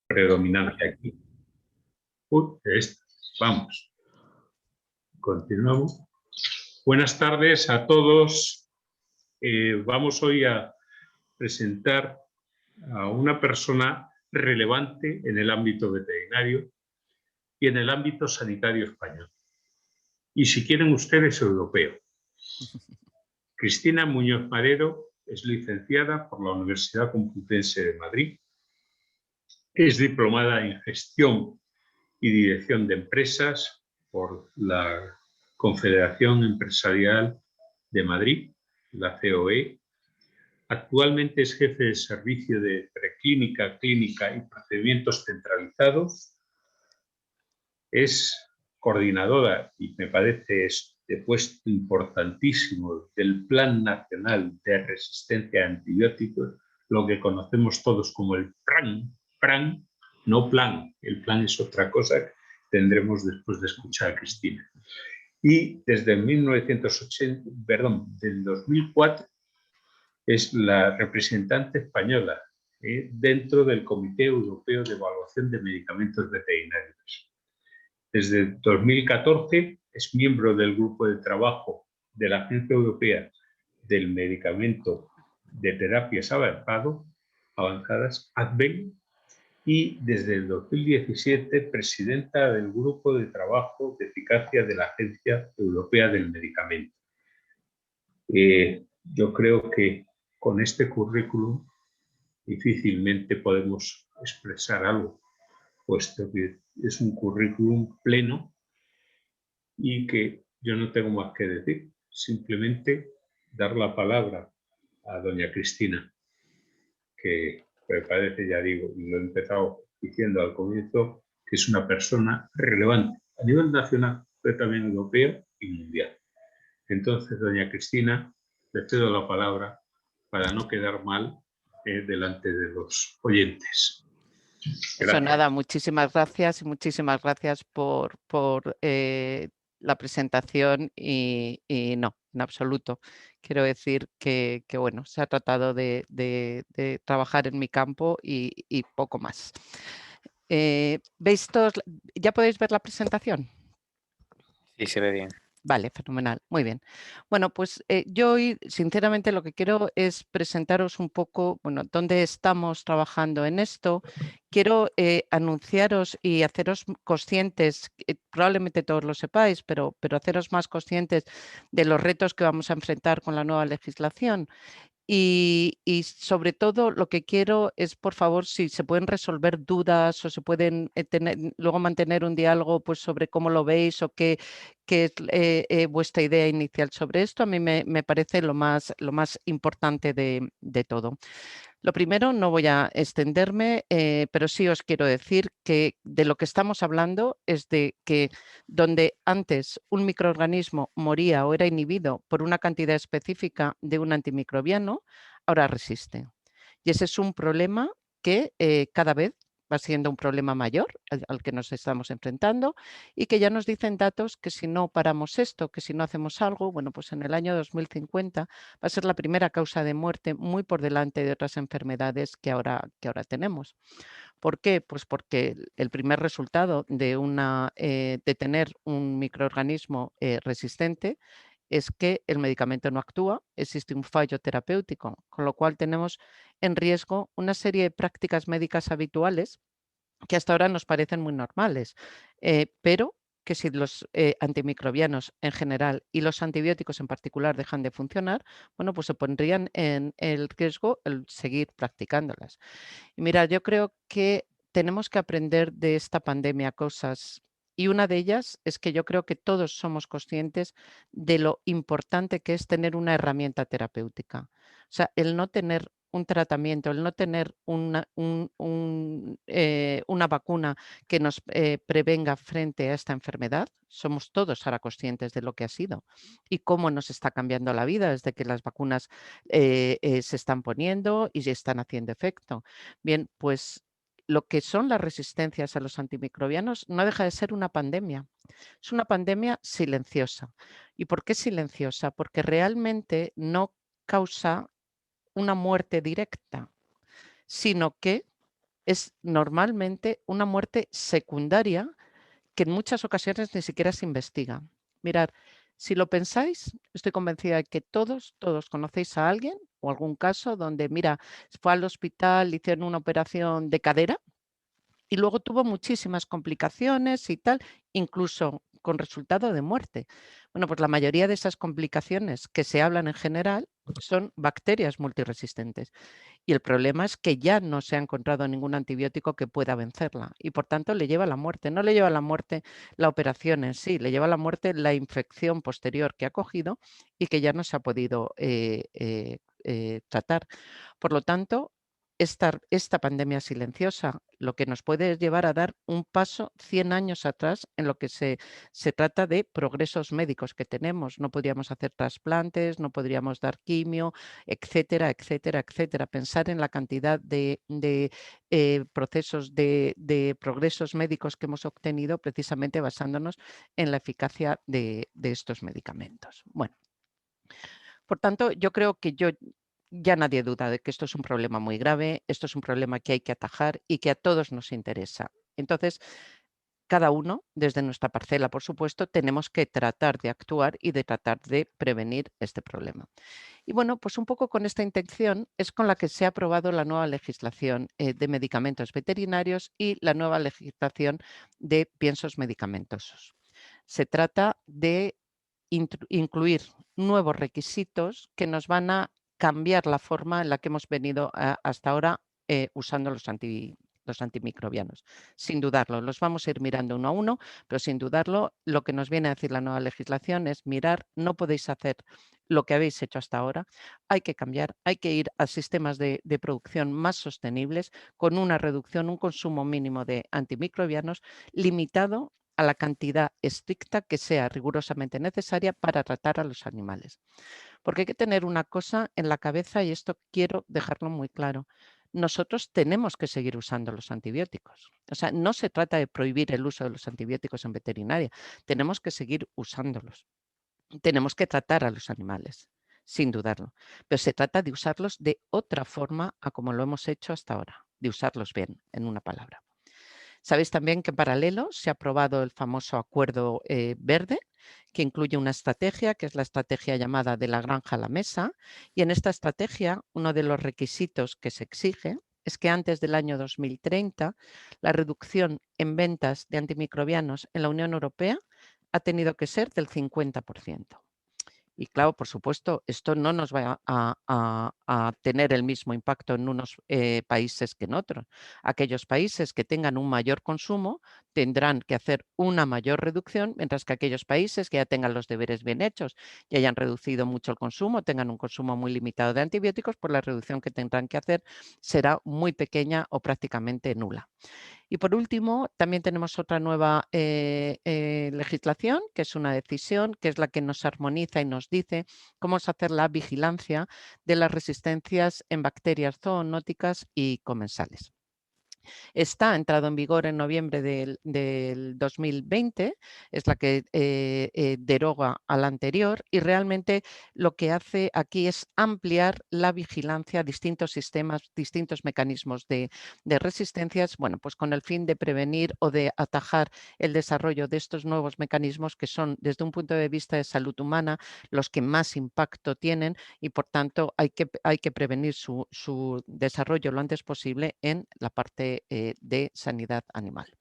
predominancia aquí. Vamos, continuamos. Buenas tardes a todos. Vamos hoy a presentar a una persona relevante en el ámbito veterinario y en el ámbito sanitario español. Y si quieren ustedes, europeo. Cristina Muñoz Madero es licenciada por la Universidad Complutense de Madrid. Es diplomada en Gestión y Dirección de Empresas por la Confederación Empresarial de Madrid, la COE. Actualmente es jefe de servicio de preclínica, clínica y procedimientos centralizados. Es coordinadora, y me parece de puesto importantísimo, del Plan Nacional de Resistencia a Antibióticos, lo que conocemos todos como el PRAN, no plan, el plan es otra cosa que tendremos después de escuchar a Cristina. Y desde del 2004 es la representante española dentro del Comité Europeo de Evaluación de Medicamentos Veterinarios. Desde 2014 es miembro del grupo de trabajo de la Agencia Europea del Medicamento de Terapias Avanzadas, ADVEM, y desde el 2017 presidenta del grupo de trabajo de eficacia de la Agencia Europea del Medicamento. Yo creo que con este currículum difícilmente podemos expresar algo, puesto que es un currículum pleno y que yo no tengo más que decir, simplemente dar la palabra a doña Cristina, que me parece, ya digo, y lo he empezado diciendo al comienzo, que es una persona relevante a nivel nacional, pero también europeo y mundial. Entonces, doña Cristina, le cedo la palabra para no quedar mal delante de los oyentes. Gracias. Eso nada, muchísimas gracias y muchísimas gracias por la presentación y no, en absoluto. Quiero decir que bueno, se ha tratado de trabajar en mi campo y poco más. ¿Veis todos? ¿Ya podéis ver la presentación? Sí, se ve bien. Vale, fenomenal, muy bien. Bueno, pues yo hoy, sinceramente, lo que quiero es presentaros un poco, bueno, dónde estamos trabajando en esto. Quiero anunciaros y haceros conscientes, probablemente todos lo sepáis, pero haceros más conscientes de los retos que vamos a enfrentar con la nueva legislación. Y sobre todo lo que quiero es, por favor, si se pueden resolver dudas o se pueden luego mantener un diálogo pues, sobre cómo lo veis o qué es vuestra idea inicial sobre esto, a mí me parece lo más importante de todo. Lo primero, no voy a extenderme, pero sí os quiero decir que de lo que estamos hablando es de que donde antes un microorganismo moría o era inhibido por una cantidad específica de un antimicrobiano, ahora resiste. Y ese es un problema que cada vez va siendo un problema mayor al que nos estamos enfrentando y que ya nos dicen datos que si no paramos esto, que si no hacemos algo, bueno, pues en el año 2050 va a ser la primera causa de muerte muy por delante de otras enfermedades que ahora tenemos. ¿Por qué? Pues porque el primer resultado de tener un microorganismo resistente es que el medicamento no actúa, existe un fallo terapéutico, con lo cual tenemos en riesgo una serie de prácticas médicas habituales que hasta ahora nos parecen muy normales, pero que si los antimicrobianos en general y los antibióticos en particular dejan de funcionar, bueno, pues se pondrían en el riesgo el seguir practicándolas. Y mira, yo creo que tenemos que aprender de esta pandemia cosas. Y una de ellas es que yo creo que todos somos conscientes de lo importante que es tener una herramienta terapéutica. O sea, el no tener un tratamiento, el no tener una vacuna que nos prevenga frente a esta enfermedad, somos todos ahora conscientes de lo que ha sido y cómo nos está cambiando la vida desde que las vacunas se están poniendo y se están haciendo efecto. Bien, pues lo que son las resistencias a los antimicrobianos no deja de ser una pandemia. Es una pandemia silenciosa. ¿Y por qué silenciosa? Porque realmente no causa una muerte directa, sino que es normalmente una muerte secundaria que en muchas ocasiones ni siquiera se investiga. Mirad, si lo pensáis, estoy convencida de que todos conocéis a alguien o algún caso donde, mira, fue al hospital, le hicieron una operación de cadera y luego tuvo muchísimas complicaciones y tal, incluso con resultado de muerte. Bueno, pues la mayoría de esas complicaciones que se hablan en general son bacterias multiresistentes. Y el problema es que ya no se ha encontrado ningún antibiótico que pueda vencerla y por tanto le lleva a la muerte. No le lleva a la muerte la operación en sí, le lleva a la muerte la infección posterior que ha cogido y que ya no se ha podido tratar. Por lo tanto, esta pandemia silenciosa lo que nos puede llevar a dar un paso 100 años atrás en lo que se trata de progresos médicos que tenemos. No podríamos hacer trasplantes, no podríamos dar quimio, etcétera, etcétera, etcétera. Pensar en la cantidad de procesos de progresos médicos que hemos obtenido precisamente basándonos en la eficacia de estos medicamentos. Bueno, por tanto, yo creo que ya nadie duda de que esto es un problema muy grave, esto es un problema que hay que atajar y que a todos nos interesa. Entonces, cada uno, desde nuestra parcela, por supuesto, tenemos que tratar de actuar y de tratar de prevenir este problema. Y bueno, pues un poco con esta intención es con la que se ha aprobado la nueva legislación de medicamentos veterinarios y la nueva legislación de piensos medicamentosos. Se trata de incluir nuevos requisitos que nos van a cambiar la forma en la que hemos venido hasta ahora usando los antimicrobianos. Sin dudarlo, los vamos a ir mirando uno a uno, pero sin dudarlo, lo que nos viene a decir la nueva legislación es mirar, no podéis hacer lo que habéis hecho hasta ahora, hay que cambiar, hay que ir a sistemas de producción más sostenibles, con una reducción, un consumo mínimo de antimicrobianos limitado a la cantidad estricta que sea rigurosamente necesaria para tratar a los animales. Porque hay que tener una cosa en la cabeza y esto quiero dejarlo muy claro. Nosotros tenemos que seguir usando los antibióticos. O sea, no se trata de prohibir el uso de los antibióticos en veterinaria. Tenemos que seguir usándolos. Tenemos que tratar a los animales, sin dudarlo. Pero se trata de usarlos de otra forma a como lo hemos hecho hasta ahora, de usarlos bien, en una palabra. Sabéis también que en paralelo se ha aprobado el famoso Acuerdo Verde, que incluye una estrategia, que es la estrategia llamada de la granja a la mesa. Y en esta estrategia, uno de los requisitos que se exige es que antes del año 2030 la reducción en ventas de antimicrobianos en la Unión Europea ha tenido que ser del 50%. Y claro, por supuesto, esto no nos va a tener el mismo impacto en unos países que en otros. Aquellos países que tengan un mayor consumo tendrán que hacer una mayor reducción, mientras que aquellos países que ya tengan los deberes bien hechos y hayan reducido mucho el consumo, tengan un consumo muy limitado de antibióticos, pues la reducción que tendrán que hacer será muy pequeña o prácticamente nula. Y por último, también tenemos otra nueva legislación, que es una decisión, que es la que nos armoniza y nos dice cómo es hacer la vigilancia de las resistencias en bacterias zoonóticas y comensales. Está entrado en vigor en noviembre del 2020, es la que deroga a la anterior y realmente lo que hace aquí es ampliar la vigilancia a distintos sistemas, distintos mecanismos de resistencias, bueno, pues con el fin de prevenir o de atajar el desarrollo de estos nuevos mecanismos que son, desde un punto de vista de salud humana, los que más impacto tienen y, por tanto, hay que prevenir su desarrollo lo antes posible en la parte de sanidad animal.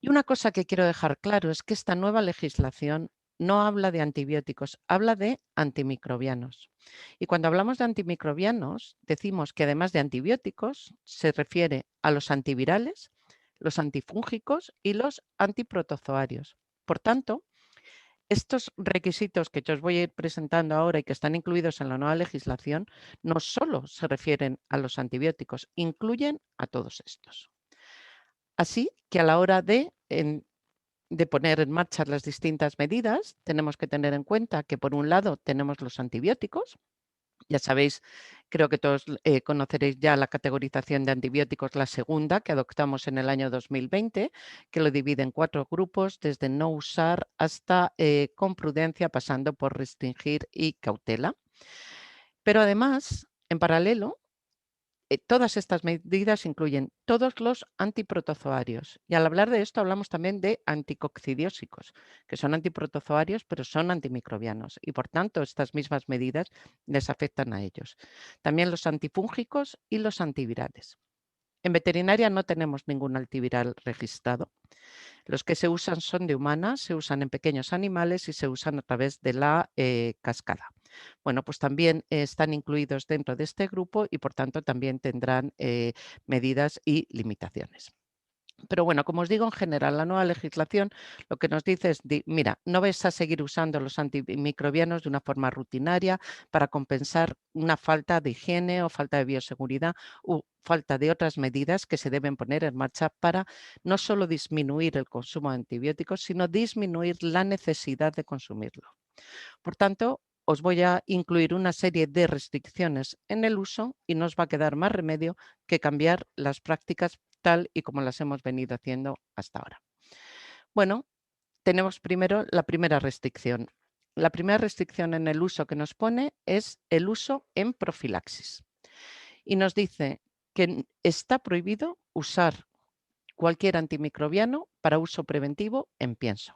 Y una cosa que quiero dejar claro es que esta nueva legislación no habla de antibióticos, habla de antimicrobianos. Y cuando hablamos de antimicrobianos, decimos que además de antibióticos, se refiere a los antivirales, los antifúngicos y los antiprotozoarios. Por tanto, estos requisitos que yo os voy a ir presentando ahora y que están incluidos en la nueva legislación no solo se refieren a los antibióticos, incluyen a todos estos. Así que a la hora de poner en marcha las distintas medidas, tenemos que tener en cuenta que, por un lado, tenemos los antibióticos. Ya sabéis, creo que todos conoceréis ya la categorización de antibióticos, la segunda, que adoptamos en el año 2020, que lo divide en 4 grupos, desde no usar hasta con prudencia, pasando por restringir y cautela. Pero además, en paralelo, todas estas medidas incluyen todos los antiprotozoarios. Y al hablar de esto hablamos también de anticoccidiósicos, que son antiprotozoarios, pero son antimicrobianos. Y por tanto, estas mismas medidas les afectan a ellos. También los antifúngicos y los antivirales. En veterinaria no tenemos ningún antiviral registrado. Los que se usan son de humanas, se usan en pequeños animales y se usan a través de la cascada. Bueno, pues también están incluidos dentro de este grupo y por tanto también tendrán medidas y limitaciones. Pero bueno, como os digo, en general, la nueva legislación lo que nos dice es, mira, no vais a seguir usando los antimicrobianos de una forma rutinaria para compensar una falta de higiene o falta de bioseguridad o falta de otras medidas que se deben poner en marcha para no solo disminuir el consumo de antibióticos, sino disminuir la necesidad de consumirlo. Por tanto, os voy a incluir una serie de restricciones en el uso y no os va a quedar más remedio que cambiar las prácticas tal y como las hemos venido haciendo hasta ahora. Bueno, tenemos primero la primera restricción. La primera restricción en el uso que nos pone es el uso en profilaxis. Y nos dice que está prohibido usar cualquier antimicrobiano para uso preventivo en pienso.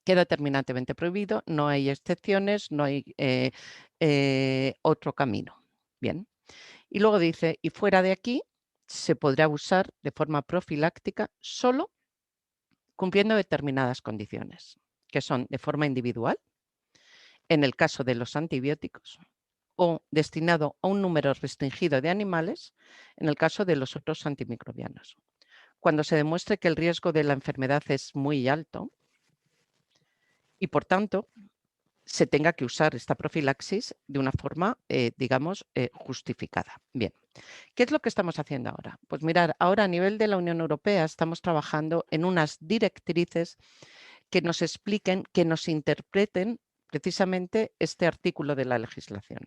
Queda terminantemente prohibido, no hay excepciones, no hay otro camino. Bien. Y luego dice, y fuera de aquí se podrá usar de forma profiláctica solo cumpliendo determinadas condiciones, que son de forma individual, en el caso de los antibióticos, o destinado a un número restringido de animales, en el caso de los otros antimicrobianos. Cuando se demuestre que el riesgo de la enfermedad es muy alto y, por tanto, se tenga que usar esta profilaxis de una forma, digamos, justificada. Bien, ¿qué es lo que estamos haciendo ahora? Pues mirar, ahora a nivel de la Unión Europea estamos trabajando en unas directrices que nos expliquen, que nos interpreten precisamente este artículo de la legislación.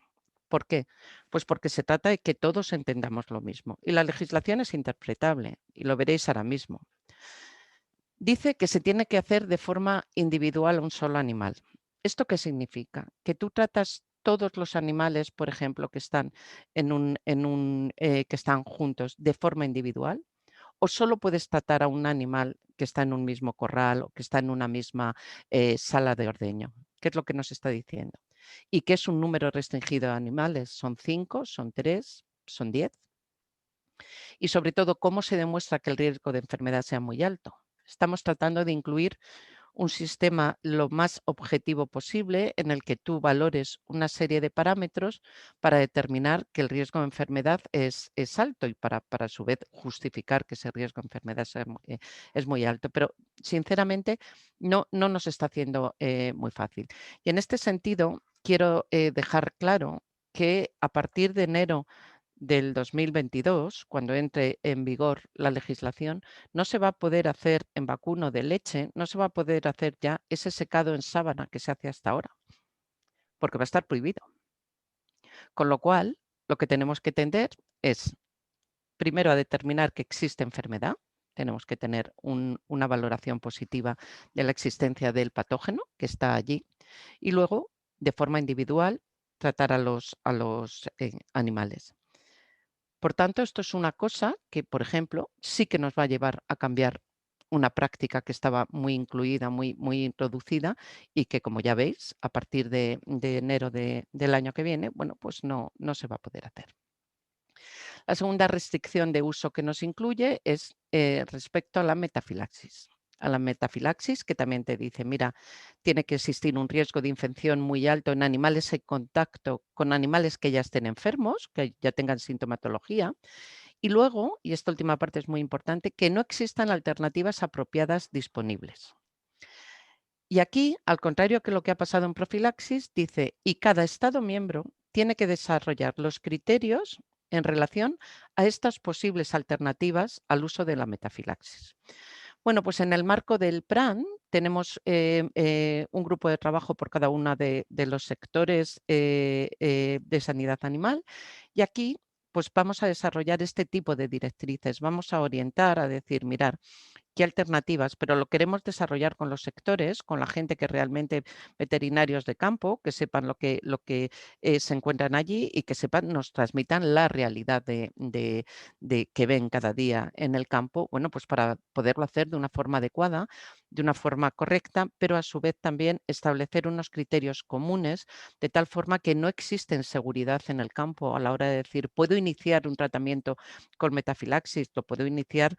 ¿Por qué? Pues porque se trata de que todos entendamos lo mismo. Y la legislación es interpretable, y lo veréis ahora mismo. Dice que se tiene que hacer de forma individual a un solo animal. ¿Esto qué significa? Que tú tratas todos los animales, por ejemplo, que están, que están juntos de forma individual, o solo puedes tratar a un animal que está en un mismo corral o que está en una misma sala de ordeño. ¿Qué es lo que nos está diciendo? ¿Y qué es un número restringido de animales? ¿Son 5? ¿Son 3? ¿Son 10? Y sobre todo, ¿cómo se demuestra que el riesgo de enfermedad sea muy alto? Estamos tratando de incluir un sistema lo más objetivo posible en el que tú valores una serie de parámetros para determinar que el riesgo de enfermedad es alto y para a su vez justificar que ese riesgo de enfermedad es muy alto. Pero sinceramente no nos está haciendo muy fácil. Y en este sentido quiero dejar claro que a partir de enero del 2022, cuando entre en vigor la legislación, no se va a poder hacer en vacuno de leche, no se va a poder hacer ya ese secado en sábana que se hace hasta ahora, porque va a estar prohibido. Con lo cual, lo que tenemos que tender es, primero, a determinar que existe enfermedad. Tenemos que tener una valoración positiva de la existencia del patógeno que está allí y luego, de forma individual, tratar a los animales. Por tanto, esto es una cosa que, por ejemplo, sí que nos va a llevar a cambiar una práctica que estaba muy incluida, muy introducida y que, como ya veis, a partir de enero del año que viene, bueno, pues no se va a poder hacer. La segunda restricción de uso que nos incluye es respecto a la metafilaxis. A la metafilaxis, que también te dice, mira, tiene que existir un riesgo de infección muy alto en animales en contacto con animales que ya estén enfermos, que ya tengan sintomatología. Y luego, y esta última parte es muy importante, que no existan alternativas apropiadas disponibles. Y aquí, al contrario que lo que ha pasado en profilaxis, dice, y cada Estado miembro tiene que desarrollar los criterios en relación a estas posibles alternativas al uso de la metafilaxis. Bueno, pues en el marco del PRAN tenemos un grupo de trabajo por cada uno de los sectores de sanidad animal y aquí pues vamos a desarrollar este tipo de directrices. Vamos a orientar, a decir, mirar, qué alternativas, pero lo queremos desarrollar con los sectores, con la gente que realmente, veterinarios de campo, que sepan lo que se encuentran allí y que sepan, nos transmitan la realidad de que ven cada día en el campo, bueno, pues para poderlo hacer de una forma adecuada, de una forma correcta, pero a su vez también establecer unos criterios comunes de tal forma que no existe seguridad en el campo a la hora de decir, puedo iniciar un tratamiento con metafilaxis, lo puedo iniciar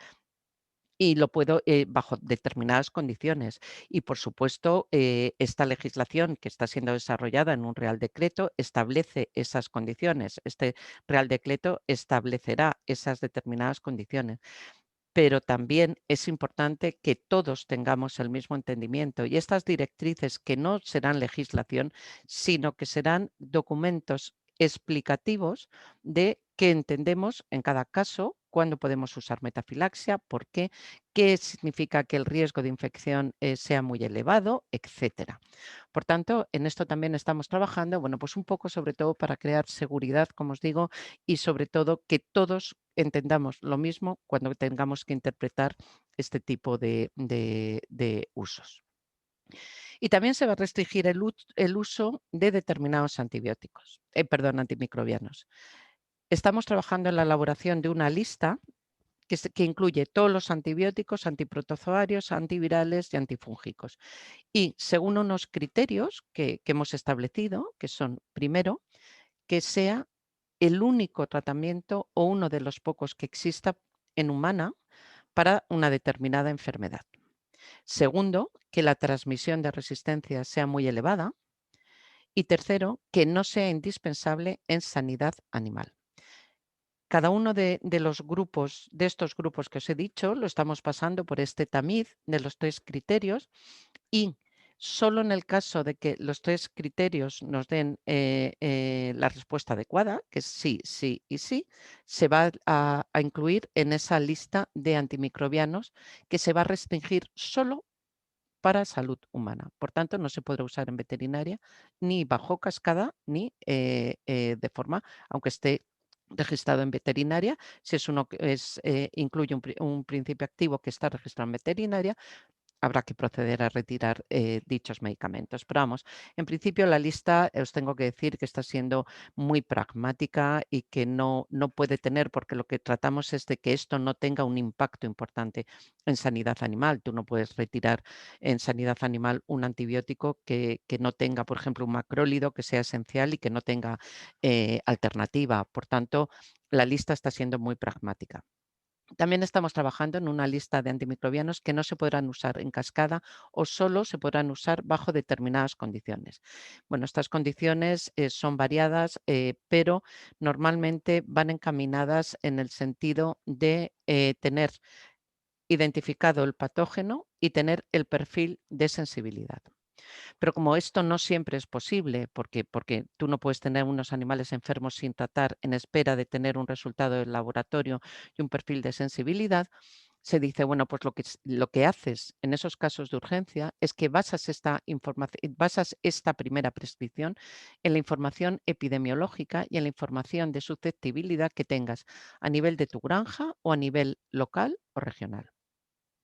y lo puedo bajo determinadas condiciones. Y por supuesto, esta legislación que está siendo desarrollada en un Real Decreto establece esas condiciones. Este Real Decreto establecerá esas determinadas condiciones. Pero también es importante que todos tengamos el mismo entendimiento y estas directrices que no serán legislación, sino que serán documentos explicativos de qué entendemos en cada caso, cuándo podemos usar metafilaxia, por qué significa que el riesgo de infección sea muy elevado, etcétera. Por tanto, en esto también estamos trabajando, bueno, pues un poco sobre todo para crear seguridad, como os digo, y sobre todo que todos entendamos lo mismo cuando tengamos que interpretar este tipo de usos. Y también se va a restringir el uso de determinados antibióticos, antimicrobianos. Estamos trabajando en la elaboración de una lista que incluye todos los antibióticos, antiprotozoarios, antivirales y antifúngicos. Y según unos criterios que hemos establecido, que son, primero, que sea el único tratamiento o uno de los pocos que exista en humana para una determinada enfermedad. Segundo, que la transmisión de resistencia sea muy elevada. Y tercero, que no sea indispensable en sanidad animal. Cada uno de los grupos, de estos grupos que os he dicho, lo estamos pasando por este tamiz de los 3 criterios y solo en el caso de que los 3 criterios nos den la respuesta adecuada, que es sí, sí y sí, se va a incluir en esa lista de antimicrobianos que se va a restringir solo para salud humana. Por tanto, no se podrá usar en veterinaria ni bajo cascada ni de forma, aunque esté registrado en veterinaria, si es uno que incluye un principio activo que está registrado en veterinaria, habrá que proceder a retirar dichos medicamentos. Pero vamos, en principio la lista os tengo que decir que está siendo muy pragmática y que no puede tener, porque lo que tratamos es de que esto no tenga un impacto importante en sanidad animal. Tú no puedes retirar en sanidad animal un antibiótico que no tenga, por ejemplo, un macrólido que sea esencial y que no tenga alternativa. Por tanto, la lista está siendo muy pragmática. También estamos trabajando en una lista de antimicrobianos que no se podrán usar en cascada o solo se podrán usar bajo determinadas condiciones. Bueno, estas condiciones son variadas, pero normalmente van encaminadas en el sentido de tener identificado el patógeno y tener el perfil de sensibilidad. Pero como esto no siempre es posible, porque tú no puedes tener unos animales enfermos sin tratar en espera de tener un resultado del laboratorio y un perfil de sensibilidad, se dice, bueno, pues lo que haces en esos casos de urgencia es que basas esta primera prescripción en la información epidemiológica y en la información de susceptibilidad que tengas a nivel de tu granja o a nivel local o regional.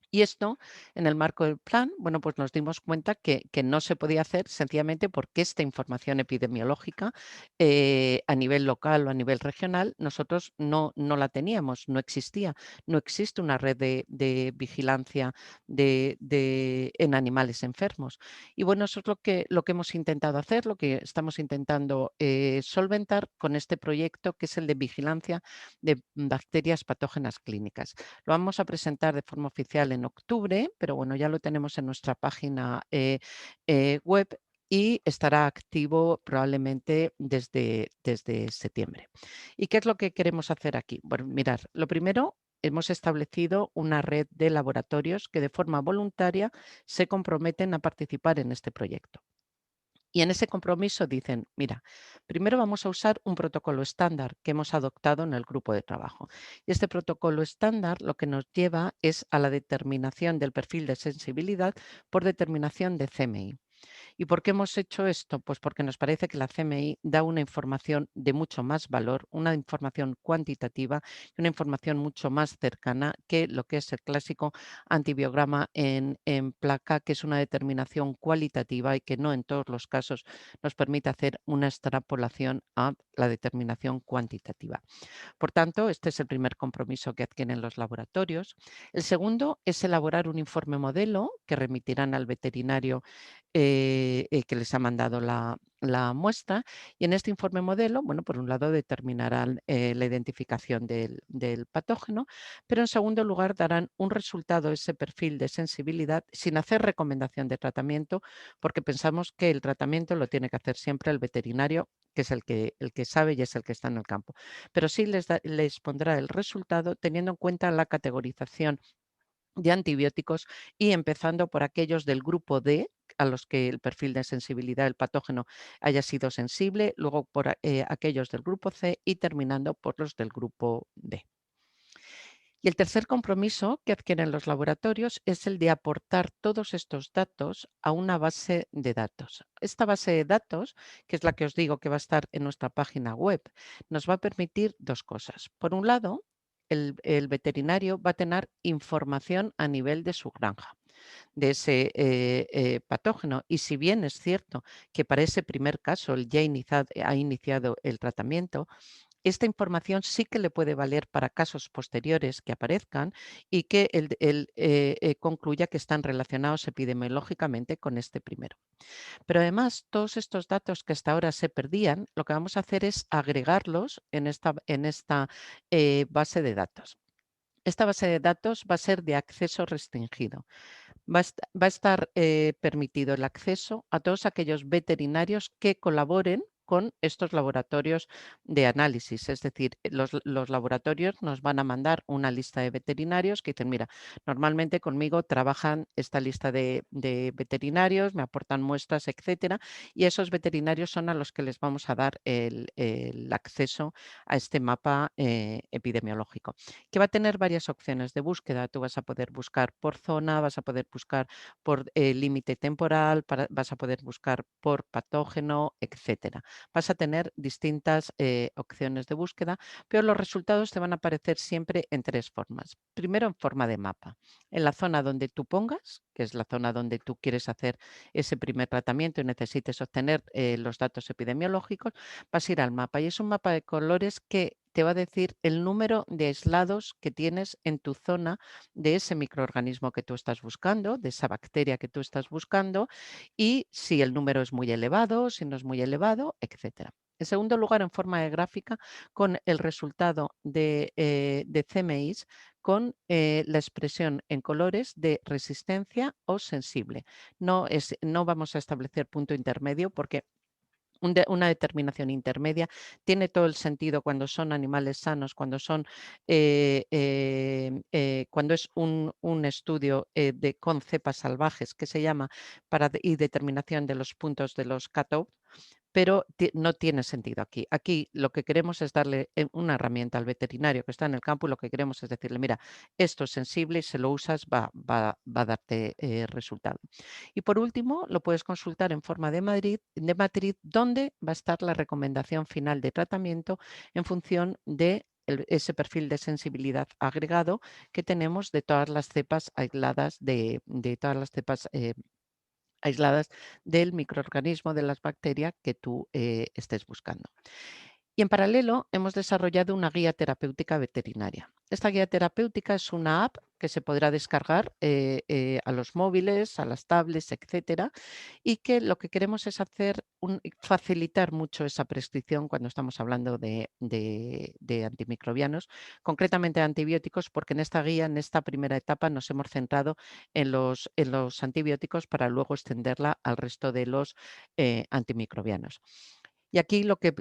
Y esto, en el marco del plan, bueno, pues nos dimos cuenta que no se podía hacer sencillamente porque esta información epidemiológica a nivel local o a nivel regional nosotros no la teníamos, no existía. No existe una red de vigilancia en animales enfermos. Y bueno, eso es lo que hemos intentado hacer, lo que estamos intentando solventar con este proyecto que es el de vigilancia de bacterias patógenas clínicas. Lo vamos a presentar de forma oficial en octubre, pero bueno, ya lo tenemos en nuestra página web y estará activo probablemente desde septiembre. ¿Y qué es lo que queremos hacer aquí? Bueno, mirad, lo primero, hemos establecido una red de laboratorios que de forma voluntaria se comprometen a participar en este proyecto. Y en ese compromiso dicen, mira, primero vamos a usar un protocolo estándar que hemos adoptado en el grupo de trabajo. Y este protocolo estándar lo que nos lleva es a la determinación del perfil de sensibilidad por determinación de CMI. ¿Y por qué hemos hecho esto? Pues porque nos parece que la CMI da una información de mucho más valor, una información cuantitativa y una información mucho más cercana que lo que es el clásico antibiograma en placa, que es una determinación cualitativa y que no en todos los casos nos permite hacer una extrapolación a la determinación cuantitativa. Por tanto, este es el primer compromiso que adquieren los laboratorios. El segundo es elaborar un informe modelo que remitirán al veterinario que les ha mandado la muestra, y en este informe modelo, bueno, por un lado determinarán la identificación del patógeno, pero en segundo lugar darán un resultado, ese perfil de sensibilidad, sin hacer recomendación de tratamiento, porque pensamos que el tratamiento lo tiene que hacer siempre el veterinario, que es el que sabe y es el que está en el campo. Pero sí les pondrá el resultado teniendo en cuenta la categorización de antibióticos y empezando por aquellos del grupo D, a los que el perfil de sensibilidad del patógeno haya sido sensible, luego por aquellos del grupo C y terminando por los del grupo D. Y el tercer compromiso que adquieren los laboratorios es el de aportar todos estos datos a una base de datos. Esta base de datos, que es la que os digo que va a estar en nuestra página web, nos va a permitir dos cosas. Por un lado, el veterinario va a tener información a nivel de su granja de ese patógeno. Y si bien es cierto que para ese primer caso él ya ha iniciado el tratamiento, esta información sí que le puede valer para casos posteriores que aparezcan y que él concluya que están relacionados epidemiológicamente con este primero. Pero además, todos estos datos que hasta ahora se perdían, lo que vamos a hacer es agregarlos en esta base de datos. Esta base de datos va a ser de acceso restringido. Va a estar permitido el acceso a todos aquellos veterinarios que colaboren con estos laboratorios de análisis. Es decir, los laboratorios nos van a mandar una lista de veterinarios que dicen, mira, normalmente conmigo trabajan esta lista de veterinarios, me aportan muestras, etcétera, y esos veterinarios son a los que les vamos a dar el acceso a este mapa epidemiológico, que va a tener varias opciones de búsqueda. Tú vas a poder buscar por zona, vas a poder buscar por límite temporal, vas a poder buscar por patógeno, etcétera. Vas a tener distintas opciones de búsqueda, pero los resultados te van a aparecer siempre en tres formas. Primero, en forma de mapa. En la zona donde tú pongas, que es la zona donde tú quieres hacer ese primer tratamiento y necesites obtener los datos epidemiológicos, vas a ir al mapa y es un mapa de colores que te va a decir el número de aislados que tienes en tu zona de ese microorganismo que tú estás buscando, de esa bacteria que tú estás buscando, y si el número es muy elevado, si no es muy elevado, etcétera. En segundo lugar, en forma de gráfica, con el resultado de CMIs, con la expresión en colores de resistencia o sensible. No vamos a establecer punto intermedio porque una determinación intermedia tiene todo el sentido cuando son animales sanos, cuando cuando es un estudio con cepas salvajes que se llama y determinación de los puntos de los cut-off, pero no tiene sentido aquí. Aquí lo que queremos es darle una herramienta al veterinario que está en el campo y lo que queremos es decirle, mira, esto es sensible y si lo usas va a darte resultado. Y por último, lo puedes consultar en forma de matriz donde va a estar la recomendación final de tratamiento en función de ese perfil de sensibilidad agregado que tenemos de todas las cepas aisladas de todas las cepas aisladas del microorganismo, de las bacterias que tú estés buscando. Y en paralelo hemos desarrollado una guía terapéutica veterinaria. Esta guía terapéutica es una app que se podrá descargar a los móviles, a las tablets, etcétera, y que lo que queremos es facilitar mucho esa prescripción cuando estamos hablando de antimicrobianos, concretamente de antibióticos, porque en esta guía, en esta primera etapa, nos hemos centrado en los antibióticos para luego extenderla al resto de los antimicrobianos. Y aquí lo que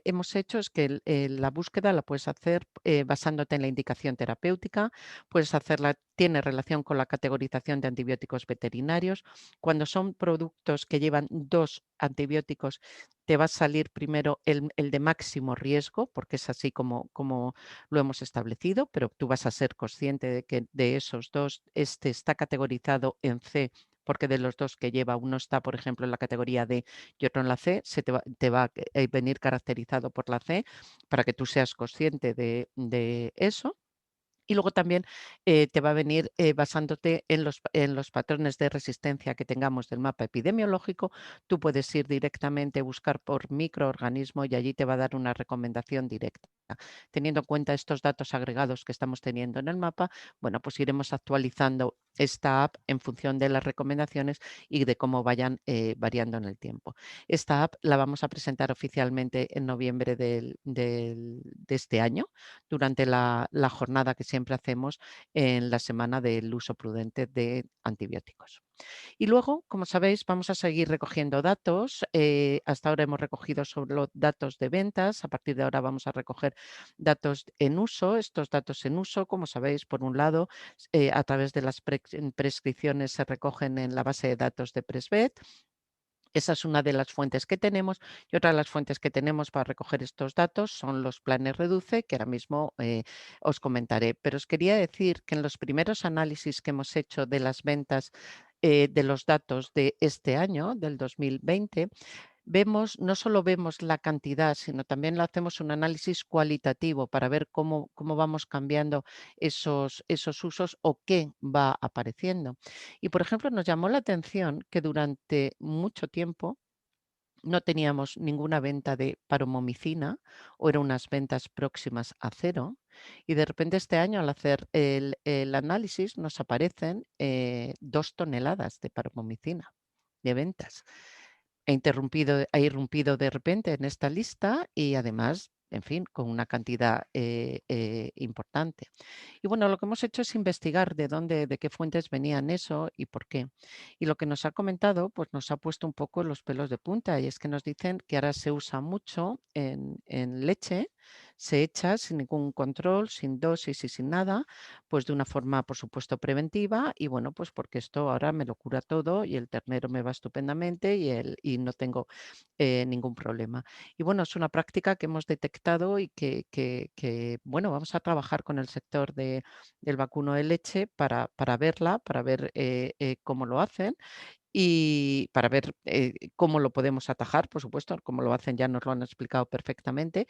hemos hecho es que la búsqueda la puedes hacer basándote en la indicación terapéutica, puedes hacerla, tiene relación con la categorización de antibióticos veterinarios. Cuando son productos que llevan 2 antibióticos, te va a salir primero el de máximo riesgo, porque es así como lo hemos establecido, pero tú vas a ser consciente de que de esos 2, este está categorizado en C porque de los dos que lleva, uno está, por ejemplo, en la categoría D y otro en la C, te va a venir caracterizado por la C para que tú seas consciente de eso. Y luego también te va a venir basándote en los patrones de resistencia que tengamos del mapa epidemiológico. Tú puedes ir directamente a buscar por microorganismo y allí te va a dar una recomendación directa. Teniendo en cuenta estos datos agregados que estamos teniendo en el mapa, bueno, pues iremos actualizando esta app en función de las recomendaciones y de cómo vayan variando en el tiempo. Esta app la vamos a presentar oficialmente en noviembre de este año, durante la jornada que siempre hacemos en la semana del uso prudente de antibióticos. Y luego, como sabéis, vamos a seguir recogiendo datos. Hasta ahora hemos recogido solo datos de ventas. A partir de ahora vamos a recoger datos en uso. Estos datos en uso, como sabéis, por un lado, a través de las prescripciones se recogen en la base de datos de Presvet. Esa es una de las fuentes que tenemos, y otra de las fuentes que tenemos para recoger estos datos son los planes Reduce, que ahora mismo os comentaré. Pero os quería decir que en los primeros análisis que hemos hecho de las ventas de los datos de este año, del 2020, no solo vemos la cantidad, sino también le hacemos un análisis cualitativo para ver cómo vamos cambiando esos usos o qué va apareciendo. Y, por ejemplo, nos llamó la atención que durante mucho tiempo no teníamos ninguna venta de paromomicina o eran unas ventas próximas a cero, y de repente este año, al hacer el análisis, nos aparecen 2 toneladas de paromomicina de ventas. Ha irrumpido de repente en esta lista y además, en fin, con una cantidad importante. Y bueno, lo que hemos hecho es investigar de qué fuentes venían eso y por qué. Y lo que nos ha comentado, pues nos ha puesto un poco los pelos de punta, y es que nos dicen que ahora se usa mucho en leche, se echa sin ningún control, sin dosis y sin nada, pues de una forma, por supuesto, preventiva, y bueno, pues porque esto ahora me lo cura todo y el ternero me va estupendamente y no tengo ningún problema. Y bueno, es una práctica que hemos detectado y bueno, vamos a trabajar con el sector del vacuno de leche para verla, para ver cómo lo hacen y para ver cómo lo podemos atajar, por supuesto, cómo lo hacen ya nos lo han explicado perfectamente,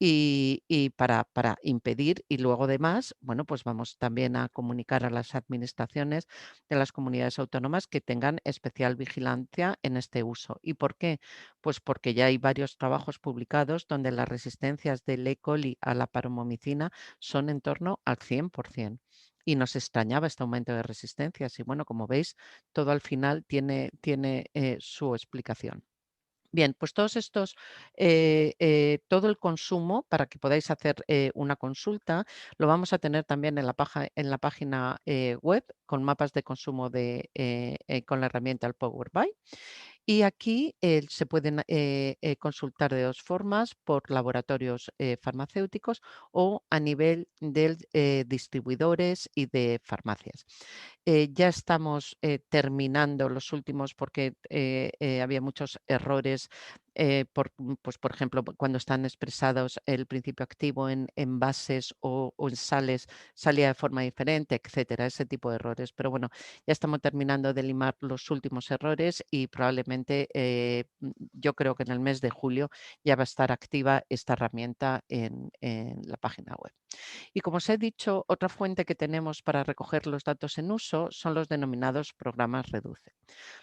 y para impedir, y luego además, bueno, pues vamos también a comunicar a las administraciones de las comunidades autónomas que tengan especial vigilancia en este uso. ¿Y por qué? Pues porque ya hay varios trabajos publicados donde las resistencias del E. coli a la paromomicina son en torno al 100%. Y nos extrañaba este aumento de resistencias. Y bueno, como veis, todo al final tiene su explicación. Bien, pues todos estos, todo el consumo, para que podáis hacer una consulta, lo vamos a tener también en la página web con mapas de consumo con la herramienta el Power BI. Y aquí se pueden consultar de 2 formas, por laboratorios farmacéuticos o a nivel de distribuidores y de farmacias. Ya estamos terminando los últimos porque había muchos errores, pues, por ejemplo, cuando están expresados el principio activo en envases o en sales, salía de forma diferente, etcétera, ese tipo de errores. Pero bueno, ya estamos terminando de limar los últimos errores y probablemente yo creo que en el mes de julio ya va a estar activa esta herramienta en la página web. Y como os he dicho, otra fuente que tenemos para recoger los datos en uso son los denominados programas Reduce.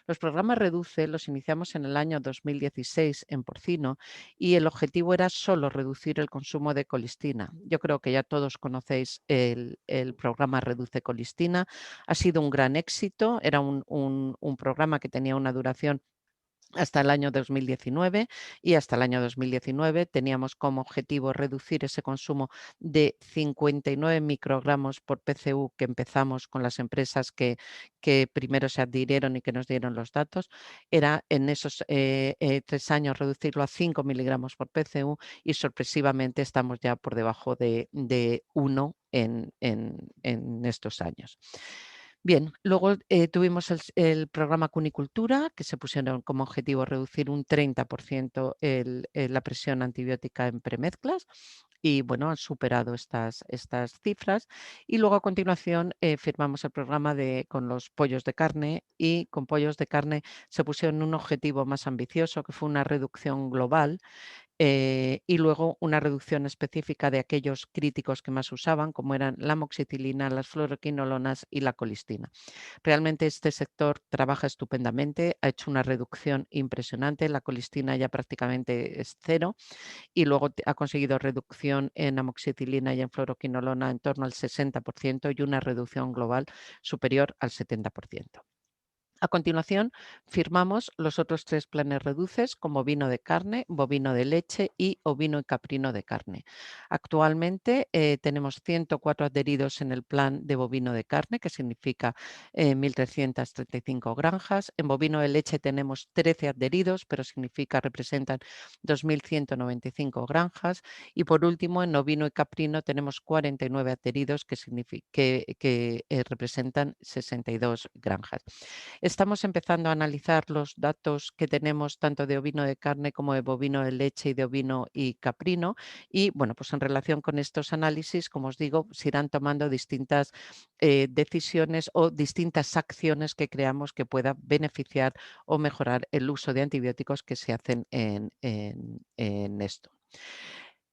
Los programas Reduce los iniciamos en el año 2016 en porcino y el objetivo era solo reducir el consumo de colistina. Yo creo que ya todos conocéis el programa Reduce Colistina. Ha sido un gran éxito. Era un programa que tenía una duración hasta el año 2019, y hasta el año 2019 teníamos como objetivo reducir ese consumo de 59 microgramos por PCU que empezamos con las empresas que primero se adhirieron y que nos dieron los datos. Era en esos 3 años reducirlo a 5 miligramos por PCU y sorpresivamente estamos ya por debajo de 1 en estos años. Bien, luego tuvimos el programa Cunicultura, que se pusieron como objetivo reducir un 30% la presión antibiótica en premezclas, y bueno, han superado estas cifras. Y luego a continuación firmamos el programa con los pollos de carne, y con pollos de carne se pusieron un objetivo más ambicioso, que fue una reducción global, y luego una reducción específica de aquellos críticos que más usaban, como eran la amoxicilina, las fluoroquinolonas y la colistina. Realmente este sector trabaja estupendamente, ha hecho una reducción impresionante, la colistina ya prácticamente es cero, y luego ha conseguido reducción en amoxicilina y en fluoroquinolona en torno al 60% y una reducción global superior al 70%. A continuación, firmamos los otros 3 planes reduces con bovino de carne, bovino de leche y ovino y caprino de carne. Actualmente tenemos 104 adheridos en el plan de bovino de carne, que significa 1.335 granjas. En bovino de leche tenemos 13 adheridos, pero representan 2.195 granjas. Y por último, en ovino y caprino tenemos 49 adheridos, que representan 62 granjas. Estamos empezando a analizar los datos que tenemos tanto de ovino de carne como de bovino de leche y de ovino y caprino, y bueno, pues en relación con estos análisis, como os digo, se irán tomando distintas decisiones o distintas acciones que creamos que puedan beneficiar o mejorar el uso de antibióticos que se hacen en esto.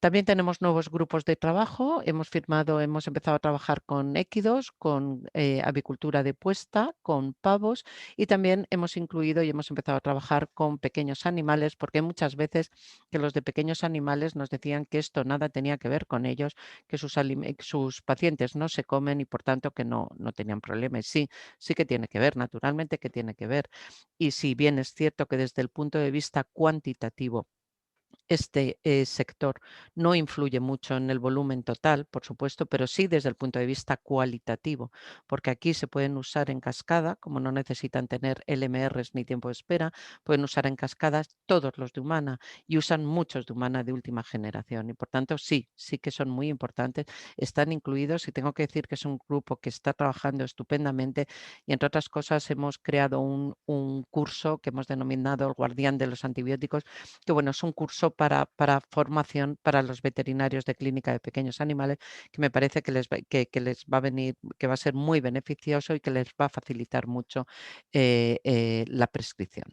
También tenemos nuevos grupos de trabajo. Hemos empezado a trabajar con équidos, con avicultura de puesta, con pavos, y también hemos incluido y hemos empezado a trabajar con pequeños animales, porque muchas veces que los de pequeños animales nos decían que esto nada tenía que ver con ellos, que sus pacientes no se comen y por tanto que no tenían problemas. Sí, sí que tiene que ver, naturalmente que tiene que ver. Y si bien es cierto que desde el punto de vista cuantitativo este sector no influye mucho en el volumen total, por supuesto, pero sí desde el punto de vista cualitativo, porque aquí se pueden usar en cascada, como no necesitan tener LMRs ni tiempo de espera, pueden usar en cascadas todos los de Humana, y usan muchos de Humana de última generación, y por tanto sí que son muy importantes, están incluidos, y tengo que decir que es un grupo que está trabajando estupendamente, y entre otras cosas hemos creado un curso que hemos denominado el Guardián de los Antibióticos, que bueno, es un curso para formación para los veterinarios de clínica de pequeños animales, que me parece que les va a venir, que va a ser muy beneficioso y que les va a facilitar mucho la prescripción.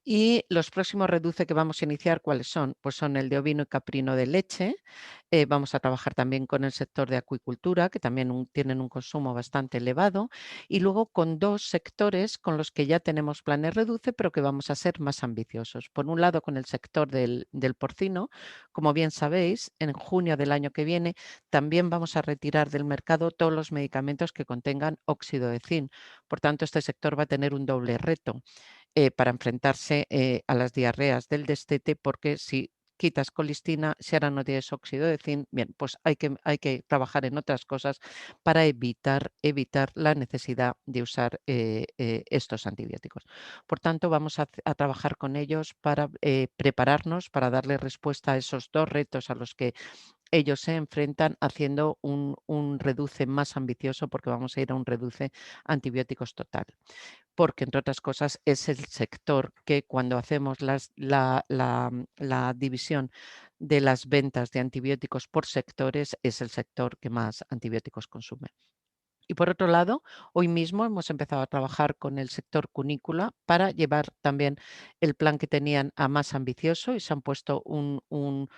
Y los próximos reduce que vamos a iniciar, ¿cuáles son? Pues son el de ovino y caprino de leche. Vamos a trabajar también con el sector de acuicultura, que también tienen un consumo bastante elevado. Y luego con 2 sectores con los que ya tenemos planes reduce, pero que vamos a ser más ambiciosos. Por un lado, con el sector del porcino. Como bien sabéis, en junio del año que viene también vamos a retirar del mercado todos los medicamentos que contengan óxido de zinc. Por tanto, este sector va a tener un doble reto para enfrentarse a las diarreas del destete, porque si quitas colistina, si ahora no tienes óxido de zinc, bien, pues hay que trabajar en otras cosas para evitar la necesidad de usar estos antibióticos. Por tanto, vamos a trabajar con ellos para prepararnos, para darle respuesta a esos 2 retos a los que ellos se enfrentan, haciendo un reduce más ambicioso, porque vamos a ir a un reduce antibióticos total. Porque, entre otras cosas, es el sector que cuando hacemos la división de las ventas de antibióticos por sectores, es el sector que más antibióticos consume. Y por otro lado, hoy mismo hemos empezado a trabajar con el sector cunícola para llevar también el plan que tenían a más ambicioso, y se han puesto un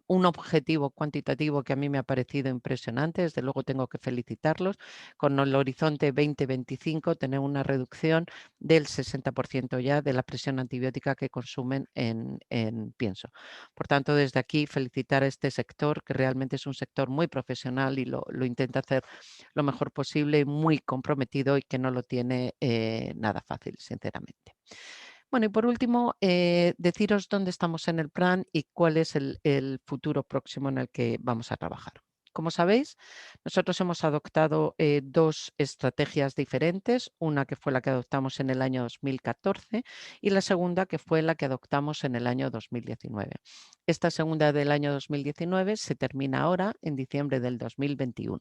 objetivo cuantitativo que a mí me ha parecido impresionante. Desde luego tengo que felicitarlos. Con el horizonte 2025 tener una reducción del 60% ya de la presión antibiótica que consumen en pienso. Por tanto, desde aquí felicitar a este sector, que realmente es un sector muy profesional y lo intenta hacer lo mejor posible, muy comprometido, y que no lo tiene nada fácil, sinceramente. Bueno, y por último, deciros dónde estamos en el plan y cuál es el futuro próximo en el que vamos a trabajar. Como sabéis, nosotros hemos adoptado 2 estrategias diferentes, una que fue la que adoptamos en el año 2014 y la segunda que fue la que adoptamos en el año 2019. Esta segunda del año 2019 se termina ahora, en diciembre del 2021.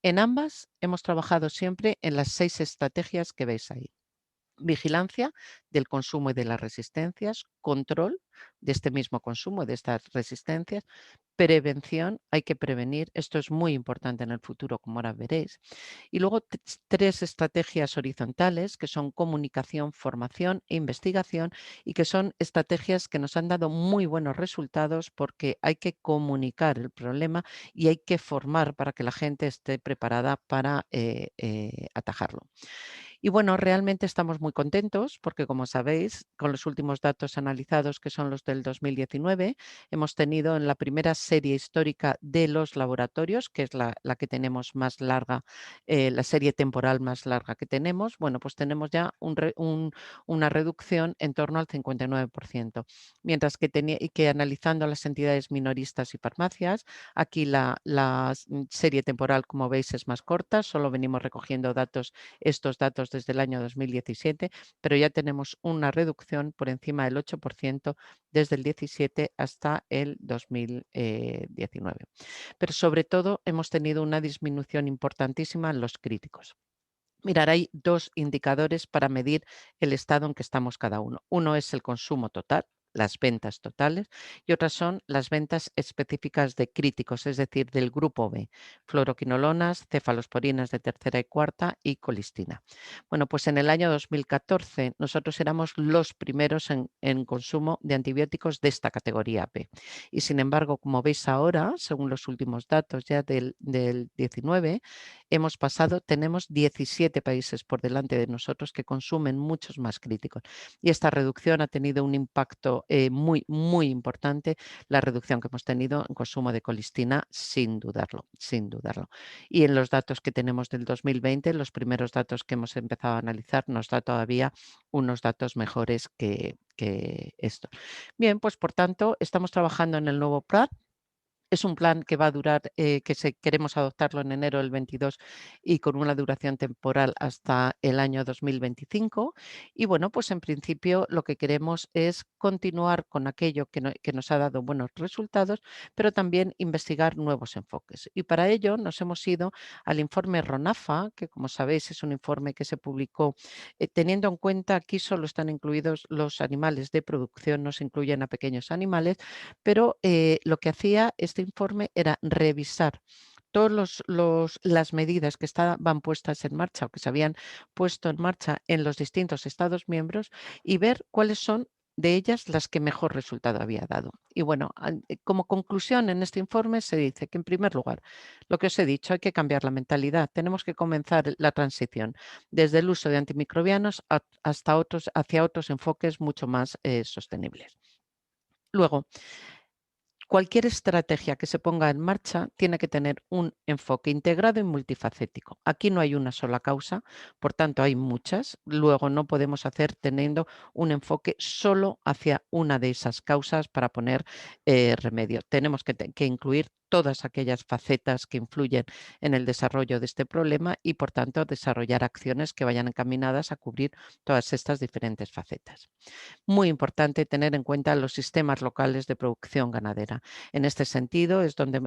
En ambas hemos trabajado siempre en las 6 estrategias que veis ahí. Vigilancia del consumo y de las resistencias, control de este mismo consumo, de estas resistencias, prevención, hay que prevenir, esto es muy importante en el futuro, como ahora veréis. Y luego 3 estrategias horizontales que son comunicación, formación e investigación y que son estrategias que nos han dado muy buenos resultados porque hay que comunicar el problema y hay que formar para que la gente esté preparada para atajarlo. Y bueno, realmente estamos muy contentos porque, como sabéis, con los últimos datos analizados, que son los del 2019, hemos tenido en la primera serie histórica de los laboratorios, que es la que tenemos más larga, la serie temporal más larga que tenemos, bueno, pues tenemos ya una reducción en torno al 59%, mientras que, y que analizando las entidades minoristas y farmacias, aquí la serie temporal, como veis, es más corta, solo venimos recogiendo estos datos desde el año 2017, pero ya tenemos una reducción por encima del 8% desde el 17 hasta el 2019. Pero sobre todo hemos tenido una disminución importantísima en los críticos. Mirar, hay 2 indicadores para medir el estado en que estamos cada uno. Uno es el consumo total, las ventas totales, y otras son las ventas específicas de críticos, es decir, del grupo B, fluoroquinolonas, cefalosporinas de tercera y cuarta y colistina. Bueno, pues en el año 2014 nosotros éramos los primeros en consumo de antibióticos de esta categoría B. Y sin embargo, como veis ahora, según los últimos datos ya del 19, hemos pasado, tenemos 17 países por delante de nosotros que consumen muchos más críticos. Y esta reducción ha tenido un impacto muy, muy importante, la reducción que hemos tenido en consumo de colistina, sin dudarlo, sin dudarlo. Y en los datos que tenemos del 2020, los primeros datos que hemos empezado a analizar, nos da todavía unos datos mejores que esto. Bien, pues por tanto, estamos trabajando en el nuevo plan. Es un plan que va a durar, queremos adoptarlo en enero del 22 y con una duración temporal hasta el año 2025. Y bueno, pues en principio lo que queremos es continuar con aquello que nos ha dado buenos resultados, pero también investigar nuevos enfoques. Y para ello nos hemos ido al informe RONAFA, que como sabéis es un informe que se publicó teniendo en cuenta, aquí solo están incluidos los animales de producción, no se incluyen a pequeños animales, pero lo que hacía este informe era revisar todas las medidas que estaban puestas en marcha o que se habían puesto en marcha en los distintos Estados miembros y ver cuáles son de ellas las que mejor resultado había dado. Y bueno, como conclusión en este informe se dice que en primer lugar, lo que os he dicho, hay que cambiar la mentalidad, tenemos que comenzar la transición desde el uso de antimicrobianos hacia otros enfoques mucho más sostenibles. Luego, cualquier estrategia que se ponga en marcha tiene que tener un enfoque integrado y multifacético. Aquí no hay una sola causa, por tanto hay muchas. Luego no podemos hacer teniendo un enfoque solo hacia una de esas causas para poner remedio. Tenemos que incluir todas aquellas facetas que influyen en el desarrollo de este problema y, por tanto, desarrollar acciones que vayan encaminadas a cubrir todas estas diferentes facetas. Muy importante tener en cuenta los sistemas locales de producción ganadera. En este sentido es donde,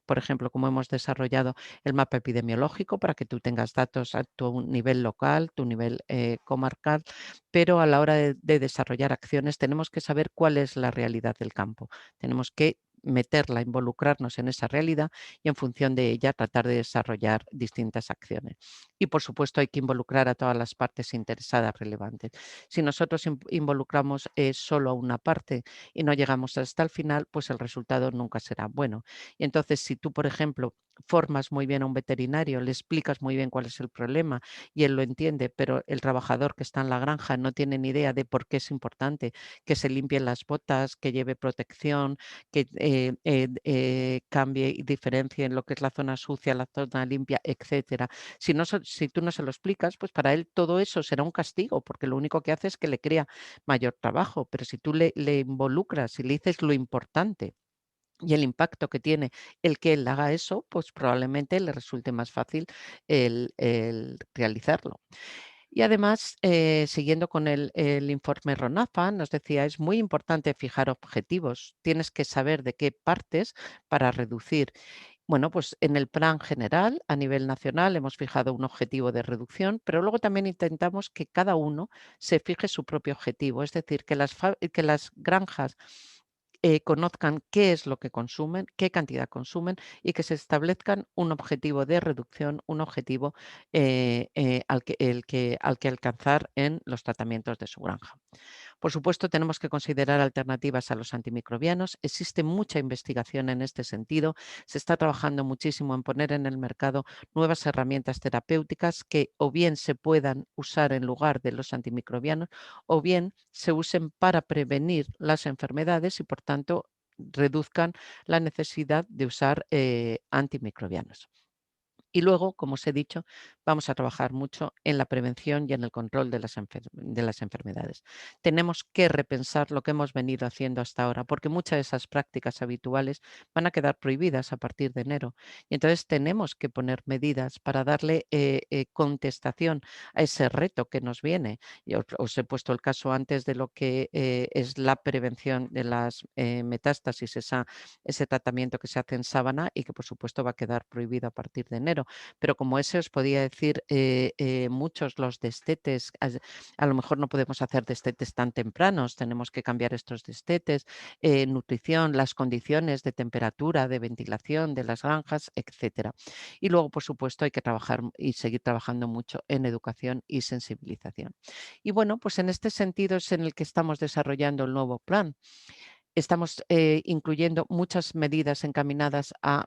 por ejemplo, como hemos desarrollado el mapa epidemiológico para que tú tengas datos a tu nivel local, tu nivel comarcal, pero a la hora de desarrollar acciones tenemos que saber cuál es la realidad del campo. Tenemos que meterla, involucrarnos en esa realidad y en función de ella tratar de desarrollar distintas acciones. Y por supuesto hay que involucrar a todas las partes interesadas relevantes. Si nosotros involucramos solo a una parte y no llegamos hasta el final, pues el resultado nunca será bueno. Y entonces, si tú, por ejemplo, formas muy bien a un veterinario, le explicas muy bien cuál es el problema y él lo entiende, pero el trabajador que está en la granja no tiene ni idea de por qué es importante que se limpien las botas, que lleve protección, que cambie y diferencie en lo que es la zona sucia, la zona limpia, etcétera. Si tú no se lo explicas, pues para él todo eso será un castigo, porque lo único que hace es que le crea mayor trabajo. Pero si tú le involucras y le dices lo importante y el impacto que tiene el que él haga eso, pues probablemente le resulte más fácil el realizarlo. Y además, siguiendo con el informe RONAFA, nos decía, es muy importante fijar objetivos. Tienes que saber de qué partes para reducir. Bueno, pues en el plan general, a nivel nacional, hemos fijado un objetivo de reducción, pero luego también intentamos que cada uno se fije su propio objetivo, es decir, que las granjas conozcan qué es lo que consumen, qué cantidad consumen y que se establezcan un objetivo de reducción, un objetivo al que alcanzar en los tratamientos de su granja. Por supuesto, tenemos que considerar alternativas a los antimicrobianos. Existe mucha investigación en este sentido. Se está trabajando muchísimo en poner en el mercado nuevas herramientas terapéuticas que o bien se puedan usar en lugar de los antimicrobianos o bien se usen para prevenir las enfermedades y, por tanto, reduzcan la necesidad de usar antimicrobianos. Y luego, como os he dicho, vamos a trabajar mucho en la prevención y en el control de las enfermedades. Tenemos que repensar lo que hemos venido haciendo hasta ahora, porque muchas de esas prácticas habituales van a quedar prohibidas a partir de enero. Y entonces tenemos que poner medidas para darle contestación a ese reto que nos viene. Y os he puesto el caso antes de lo que es la prevención de las metástasis, ese tratamiento que se hace en sábana y que, por supuesto, va a quedar prohibido a partir de enero. Pero como ese os podía decir muchos los destetes, a lo mejor no podemos hacer destetes tan tempranos, tenemos que cambiar estos destetes, nutrición, las condiciones de temperatura, de ventilación de las granjas, etcétera. Y luego, por supuesto, hay que trabajar y seguir trabajando mucho en educación y sensibilización. Y bueno, pues en este sentido es en el que estamos desarrollando el nuevo plan. Estamos incluyendo muchas medidas encaminadas a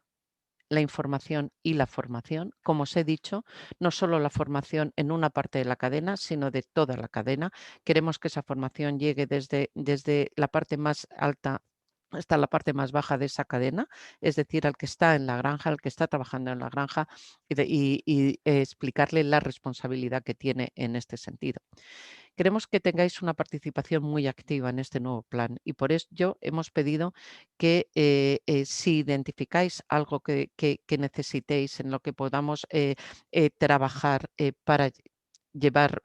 la información y la formación. Como os he dicho, no solo la formación en una parte de la cadena, sino de toda la cadena. Queremos que esa formación llegue desde la parte más alta hasta la parte más baja de esa cadena, es decir, al que está en la granja, al que está trabajando en la granja y explicarle la responsabilidad que tiene en este sentido. Queremos que tengáis una participación muy activa en este nuevo plan y por ello hemos pedido que si identificáis algo que necesitéis, en lo que podamos trabajar para llevar,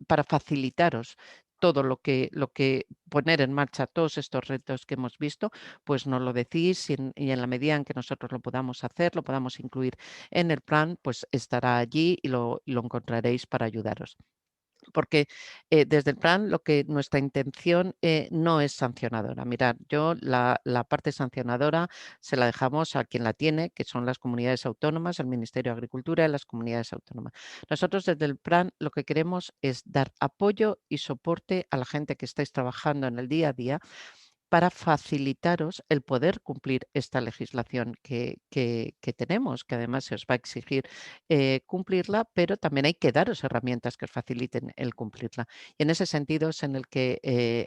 para facilitaros todo lo que poner en marcha, todos estos retos que hemos visto, pues nos lo decís y en la medida en que nosotros lo podamos hacer, lo podamos incluir en el plan, pues estará allí y lo encontraréis para ayudaros. Porque desde el plan nuestra intención no es sancionadora. Mirad, yo la parte sancionadora se la dejamos a quien la tiene, que son las comunidades autónomas, el Ministerio de Agricultura y las comunidades autónomas. Nosotros desde el plan lo que queremos es dar apoyo y soporte a la gente que estáis trabajando en el día a día para facilitaros el poder cumplir esta legislación que tenemos, que además se os va a exigir cumplirla, pero también hay que daros herramientas que os faciliten el cumplirla. Y en ese sentido es en el que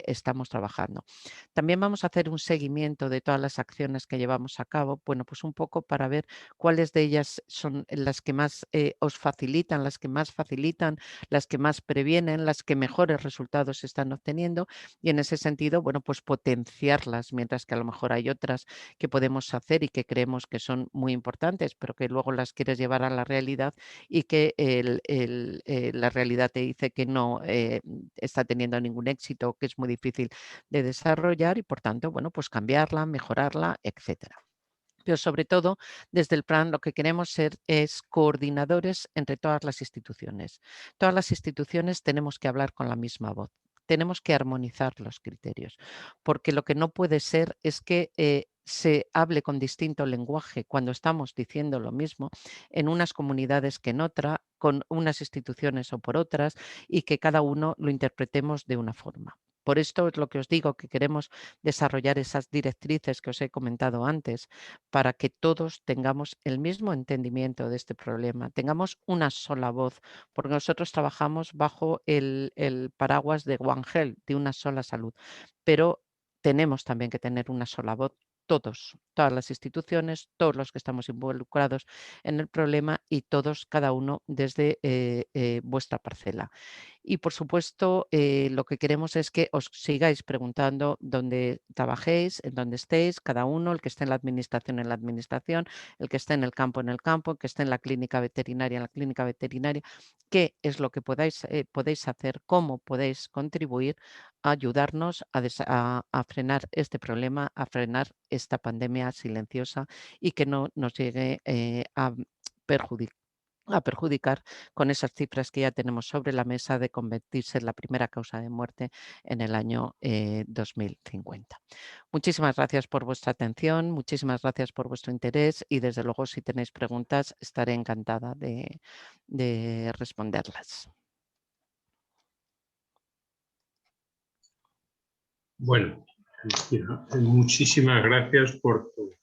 estamos trabajando. También vamos a hacer un seguimiento de todas las acciones que llevamos a cabo, bueno, pues un poco para ver cuáles de ellas son las que más os facilitan, las que más facilitan, las que más previenen, las que mejores resultados están obteniendo y en ese sentido, bueno, pues potenciarlas, mientras que a lo mejor hay otras que podemos hacer y que creemos que son muy importantes, pero que luego las quieres llevar a la realidad y que la realidad te dice que no está teniendo ningún éxito, que es muy difícil de desarrollar y por tanto, bueno, pues cambiarla, mejorarla, etcétera. Pero sobre todo, desde el plan lo que queremos ser es coordinadores entre todas las instituciones. Todas las instituciones tenemos que hablar con la misma voz. Tenemos que armonizar los criterios, porque lo que no puede ser es que se hable con distinto lenguaje cuando estamos diciendo lo mismo en unas comunidades que en otra, con unas instituciones o por otras, y que cada uno lo interpretemos de una forma. Por esto es lo que os digo, que queremos desarrollar esas directrices que os he comentado antes, para que todos tengamos el mismo entendimiento de este problema, tengamos una sola voz, porque nosotros trabajamos bajo el paraguas de One Health, de una sola salud, pero tenemos también que tener una sola voz todos, todas las instituciones, todos los que estamos involucrados en el problema y todos, cada uno desde vuestra parcela. Y, por supuesto, lo que queremos es que os sigáis preguntando dónde trabajéis, en dónde estéis, cada uno, el que esté en la administración, el que esté en el campo, el que esté en la clínica veterinaria, en la clínica veterinaria, qué es lo que podéis hacer, cómo podéis contribuir a ayudarnos a frenar este problema, a frenar esta pandemia silenciosa y que no nos llegue a perjudicar con esas cifras que ya tenemos sobre la mesa de convertirse en la primera causa de muerte en el año 2050. Muchísimas gracias por vuestra atención, muchísimas gracias por vuestro interés y desde luego si tenéis preguntas estaré encantada de responderlas. Bueno, Cristina, muchísimas gracias por tu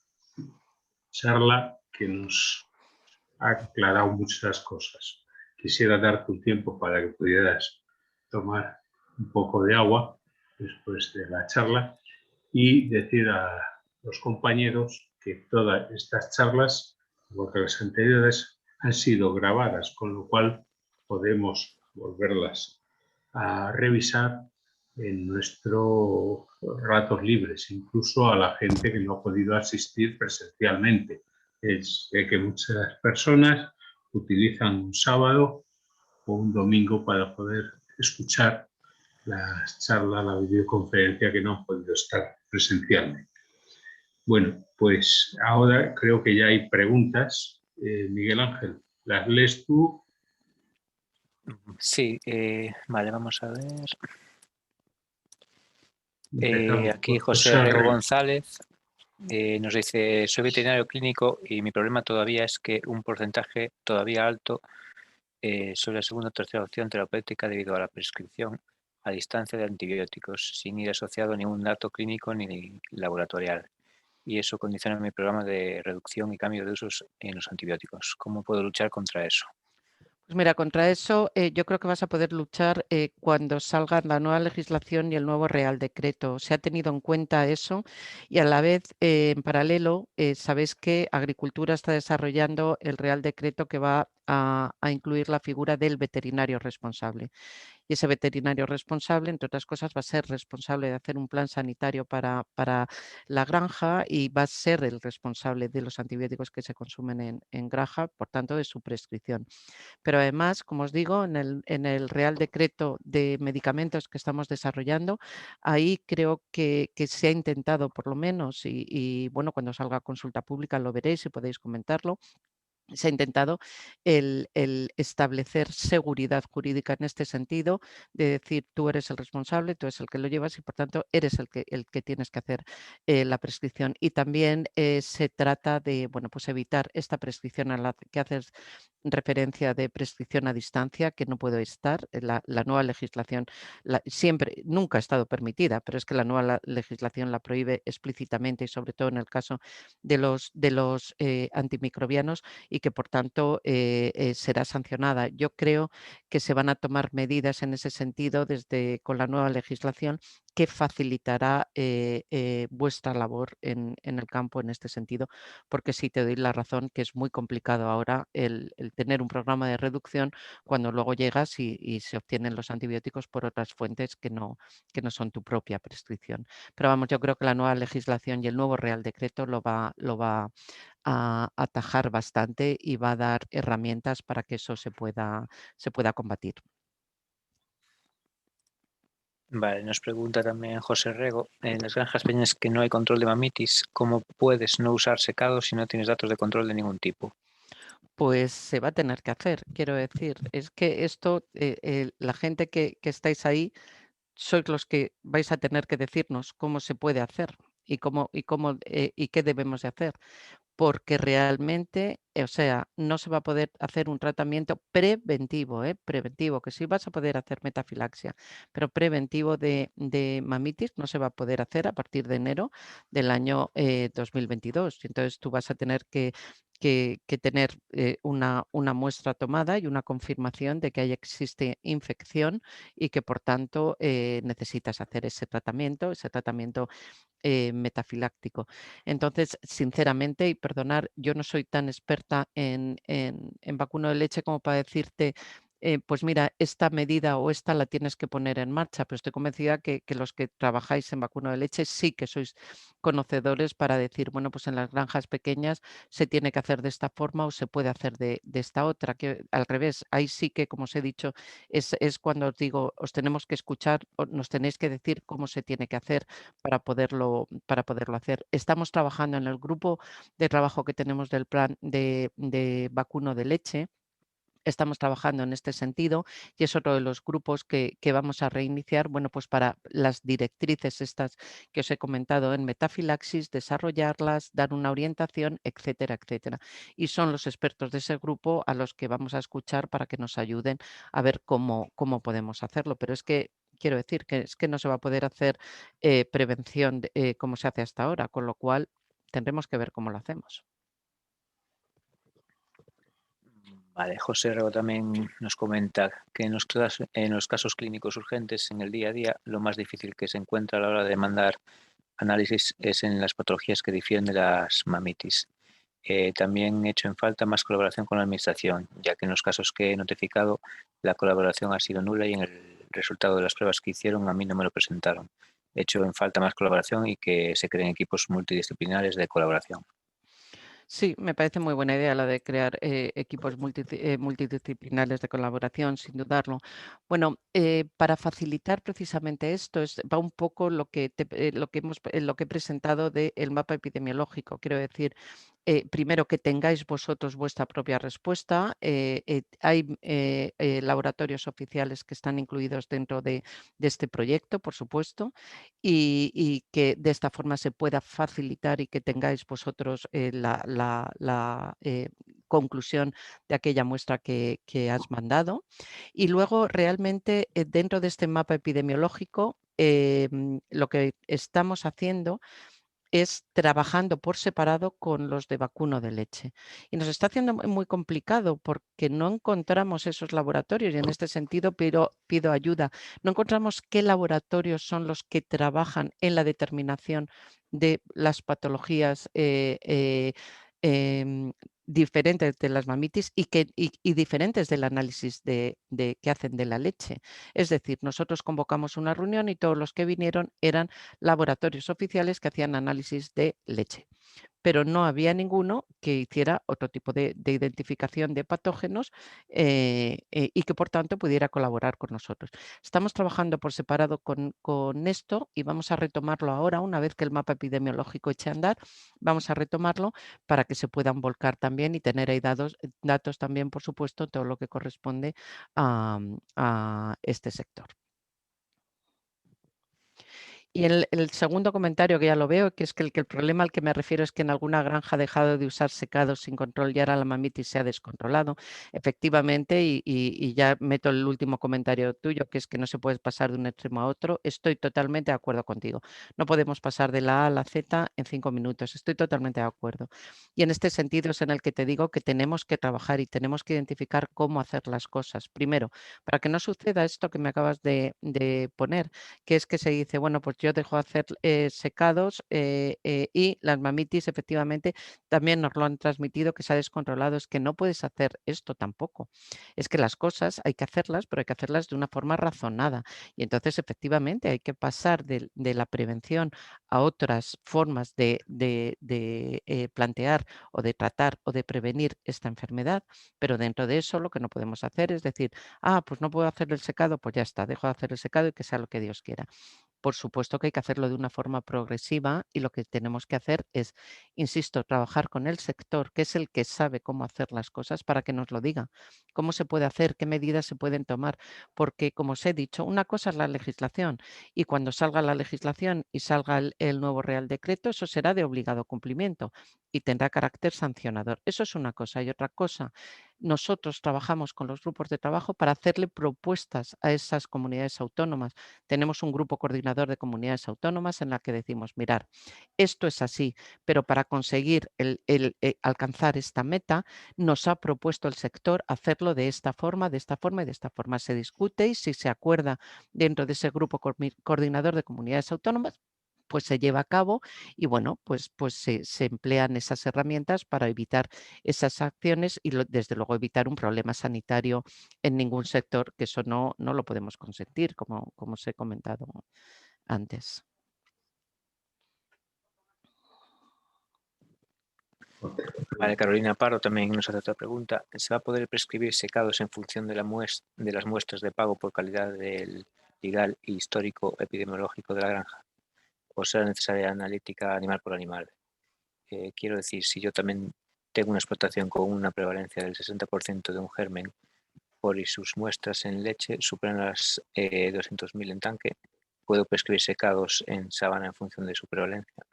charla que nos ha aclarado muchas cosas. Quisiera darte un tiempo para que pudieras tomar un poco de agua después de la charla y decir a los compañeros que todas estas charlas, igual que las anteriores, han sido grabadas, con lo cual podemos volverlas a revisar en nuestros ratos libres, incluso a la gente que no ha podido asistir presencialmente. Sé que muchas personas utilizan un sábado o un domingo para poder escuchar las charlas, la videoconferencia que no han podido estar presencialmente. Bueno, pues ahora creo que ya hay preguntas. Miguel Ángel, ¿las lees tú? Sí, vale, vamos a ver. Empezamos Aquí por José Rego Rego. González nos dice, soy veterinario clínico y mi problema todavía es que un porcentaje todavía alto sobre la segunda o tercera opción terapéutica debido a la prescripción a distancia de antibióticos, sin ir asociado a ningún dato clínico ni laboratorial. Y eso condiciona mi programa de reducción y cambio de usos en los antibióticos. ¿Cómo puedo luchar contra eso? Pues mira, contra eso yo creo que vas a poder luchar cuando salga la nueva legislación y el nuevo Real Decreto. Se ha tenido en cuenta eso y a la vez, en paralelo, sabéis que Agricultura está desarrollando el Real Decreto que va a incluir la figura del veterinario responsable. Y ese veterinario responsable, entre otras cosas, va a ser responsable de hacer un plan sanitario para la granja y va a ser el responsable de los antibióticos que se consumen en granja, por tanto, de su prescripción. Pero además, como os digo, en el Real Decreto de Medicamentos que estamos desarrollando, ahí creo que se ha intentado, por lo menos, y bueno, cuando salga a consulta pública lo veréis y podéis comentarlo, se ha intentado el establecer seguridad jurídica en este sentido, de decir tú eres el responsable, tú eres el que lo llevas y por tanto eres el que tienes que hacer la prescripción. Y también se trata de bueno, pues evitar esta prescripción a la que haces referencia de prescripción a distancia, que no puede estar. La nueva legislación siempre, nunca ha estado permitida, pero es que la nueva legislación la prohíbe explícitamente y sobre todo en el caso de los antimicrobianos y que por tanto será sancionada. Yo creo que se van a tomar medidas en ese sentido con la nueva legislación que facilitará vuestra labor en el campo en este sentido, porque sí te doy la razón que es muy complicado ahora el tener un programa de reducción cuando luego llegas y se obtienen los antibióticos por otras fuentes que no son tu propia prescripción. Pero vamos, yo creo que la nueva legislación y el nuevo Real Decreto lo va a atajar bastante y va a dar herramientas para que eso se pueda combatir. Vale, nos pregunta también José Rego, en las granjas pequeñas que no hay control de mamitis, ¿cómo puedes no usar secado si no tienes datos de control de ningún tipo? Pues se va a tener que hacer, quiero decir, es que esto, la gente que estáis ahí, sois los que vais a tener que decirnos cómo se puede hacer y qué debemos de hacer. Porque realmente, o sea, no se va a poder hacer un tratamiento preventivo, preventivo, que sí vas a poder hacer metafilaxia, pero preventivo de mamitis no se va a poder hacer a partir de enero del año 2022. Entonces tú vas a tener que tener una muestra tomada y una confirmación de que ahí existe infección y que por tanto necesitas hacer ese tratamiento metafiláctico. Entonces, sinceramente, y perdonar, yo no soy tan experta en vacuno de leche como para decirte pues mira, esta medida o esta la tienes que poner en marcha, pero estoy convencida que los que trabajáis en vacuno de leche sí que sois conocedores para decir, bueno, pues en las granjas pequeñas se tiene que hacer de esta forma o se puede hacer de esta otra, que al revés, ahí sí que, como os he dicho, es cuando os digo, os tenemos que escuchar, nos tenéis que decir cómo se tiene que hacer para poderlo hacer. Estamos trabajando en el grupo de trabajo que tenemos del plan de vacuno de leche. Estamos trabajando en este sentido y es otro de los grupos que vamos a reiniciar, bueno, pues para las directrices estas que os he comentado en metafilaxis, desarrollarlas, dar una orientación, etcétera, etcétera. Y son los expertos de ese grupo a los que vamos a escuchar para que nos ayuden a ver cómo podemos hacerlo. Pero es que quiero decir que es que no se va a poder hacer prevención como se hace hasta ahora, con lo cual tendremos que ver cómo lo hacemos. Vale, José Rego también nos comenta que en los casos clínicos urgentes en el día a día, lo más difícil que se encuentra a la hora de mandar análisis es en las patologías que difieren de las mamitis. También he hecho en falta más colaboración con la Administración, ya que en los casos que he notificado la colaboración ha sido nula y en el resultado de las pruebas que hicieron a mí no me lo presentaron. He hecho en falta más colaboración y que se creen equipos multidisciplinares de colaboración. Sí, me parece muy buena idea la de crear equipos multidisciplinares de colaboración, sin dudarlo. Bueno, para facilitar precisamente esto, va un poco lo que he presentado del mapa epidemiológico. Quiero decir, primero que tengáis vosotros vuestra propia respuesta. Hay laboratorios oficiales que están incluidos dentro de este proyecto, por supuesto, y que de esta forma se pueda facilitar y que tengáis vosotros la conclusión de aquella muestra que has mandado. Y luego realmente dentro de este mapa epidemiológico lo que estamos haciendo es trabajando por separado con los de vacuno de leche. Y nos está haciendo muy complicado porque no encontramos esos laboratorios y en este sentido pido ayuda. No encontramos qué laboratorios son los que trabajan en la determinación de las patologías em, diferentes de las mamitis y diferentes del análisis que hacen de la leche. Es decir, nosotros convocamos una reunión y todos los que vinieron eran laboratorios oficiales que hacían análisis de leche, pero no había ninguno que hiciera otro tipo de identificación de patógenos y que por tanto pudiera colaborar con nosotros. Estamos trabajando por separado con esto y vamos a retomarlo ahora, una vez que el mapa epidemiológico eche a andar, vamos a retomarlo para que se puedan volcar también y tener ahí datos también, por supuesto, todo lo que corresponde a este sector. Y el segundo comentario que ya lo veo, que es que el problema al que me refiero es que en alguna granja ha dejado de usar secados sin control y ahora la mamitis se ha descontrolado. Efectivamente, y ya meto el último comentario tuyo, que es que no se puede pasar de un extremo a otro. Estoy totalmente de acuerdo contigo. No podemos pasar de la A a la Z en 5 minutos. Estoy totalmente de acuerdo. Y en este sentido es en el que te digo que tenemos que trabajar y tenemos que identificar cómo hacer las cosas. Primero, para que no suceda esto que me acabas de poner, que es que se dice, bueno, pues yo dejo hacer secados y las mamitis efectivamente también nos lo han transmitido que se ha descontrolado. Es que no puedes hacer esto tampoco. Es que las cosas hay que hacerlas, pero hay que hacerlas de una forma razonada. Y entonces efectivamente hay que pasar de la prevención a otras formas de plantear o de tratar o de prevenir esta enfermedad, pero dentro de eso lo que no podemos hacer es decir, pues no puedo hacer el secado, pues ya está, dejo de hacer el secado y que sea lo que Dios quiera. Por supuesto que hay que hacerlo de una forma progresiva y lo que tenemos que hacer es, insisto, trabajar con el sector, que es el que sabe cómo hacer las cosas, para que nos lo diga, cómo se puede hacer, qué medidas se pueden tomar, porque como os he dicho, una cosa es la legislación y cuando salga la legislación y salga el nuevo Real Decreto, eso será de obligado cumplimiento y tendrá carácter sancionador. Eso es una cosa y otra cosa. Nosotros trabajamos con los grupos de trabajo para hacerle propuestas a esas comunidades autónomas. Tenemos un grupo coordinador de comunidades autónomas en la que decimos, mirar, esto es así, pero para conseguir alcanzar esta meta, nos ha propuesto el sector hacerlo de esta forma, de esta forma y de esta forma. Se discute y si se acuerda dentro de ese grupo coordinador de comunidades autónomas, pues se lleva a cabo y bueno, pues se emplean esas herramientas para evitar esas acciones y desde luego evitar un problema sanitario en ningún sector, que eso no lo podemos consentir, como os he comentado antes. Vale, Carolina Parro también nos hace otra pregunta. ¿Se va a poder prescribir secados en función de las muestras de pago por calidad del legal y histórico epidemiológico de la granja? ¿O será necesaria analítica animal por animal? Quiero decir, si yo también tengo una explotación con una prevalencia del 60% de un germen y sus muestras en leche superan las 200.000 en tanque, ¿puedo prescribir secados en sabana en función de su prevalencia?